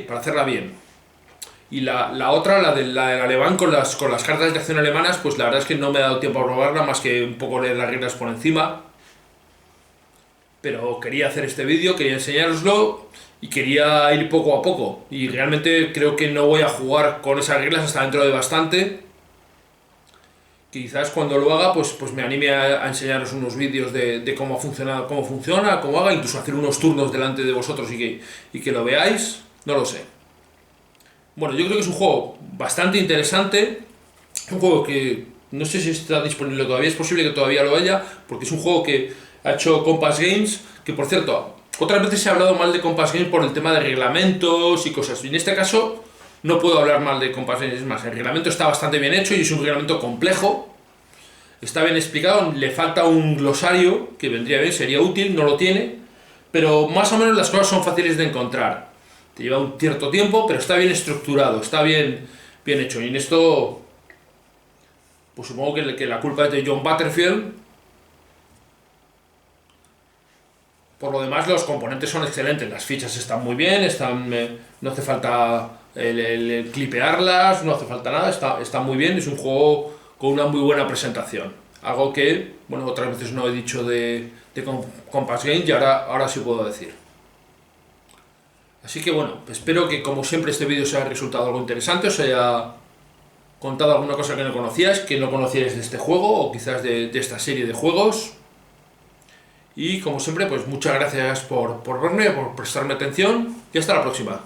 Speaker 1: para hacerla bien. Y la otra, la del alemán con las cartas de acción alemanas, pues la verdad es que no me ha dado tiempo a probarla, más que un poco leer las reglas por encima. Pero quería hacer este vídeo, quería enseñároslo y quería ir poco a poco. Y realmente creo que no voy a jugar con esas reglas hasta dentro de bastante. Quizás cuando lo haga, pues me anime a enseñaros unos vídeos de cómo funciona, cómo haga, incluso hacer unos turnos delante de vosotros y que lo veáis. No lo sé. Bueno, yo creo que es un juego bastante interesante. Un juego que no sé si está disponible todavía, es posible que todavía lo haya, porque es un juego que ha hecho Compass Games, que por cierto, otras veces se ha hablado mal de Compass Games por el tema de reglamentos y cosas. Y en este caso no puedo hablar mal de Compass Games, es más, el reglamento está bastante bien hecho y es un reglamento complejo. Está bien explicado, le falta un glosario, que vendría bien, sería útil, no lo tiene, pero más o menos las cosas son fáciles de encontrar. Te lleva un cierto tiempo, pero está bien estructurado, está bien hecho. Y en esto, pues supongo que la culpa es de John Butterfield. Por lo demás, los componentes son excelentes, las fichas están muy bien, no hace falta el clipearlas, no hace falta nada, está muy bien, es un juego con una muy buena presentación. Algo que, bueno, otras veces no he dicho de Compass Games y ahora sí puedo decir. Así que bueno, espero que como siempre este vídeo os haya resultado algo interesante, os haya contado alguna cosa que no conocíais, que no conocíais de este juego o quizás de esta serie de juegos. Y como siempre, pues muchas gracias por verme, por prestarme atención y hasta la próxima.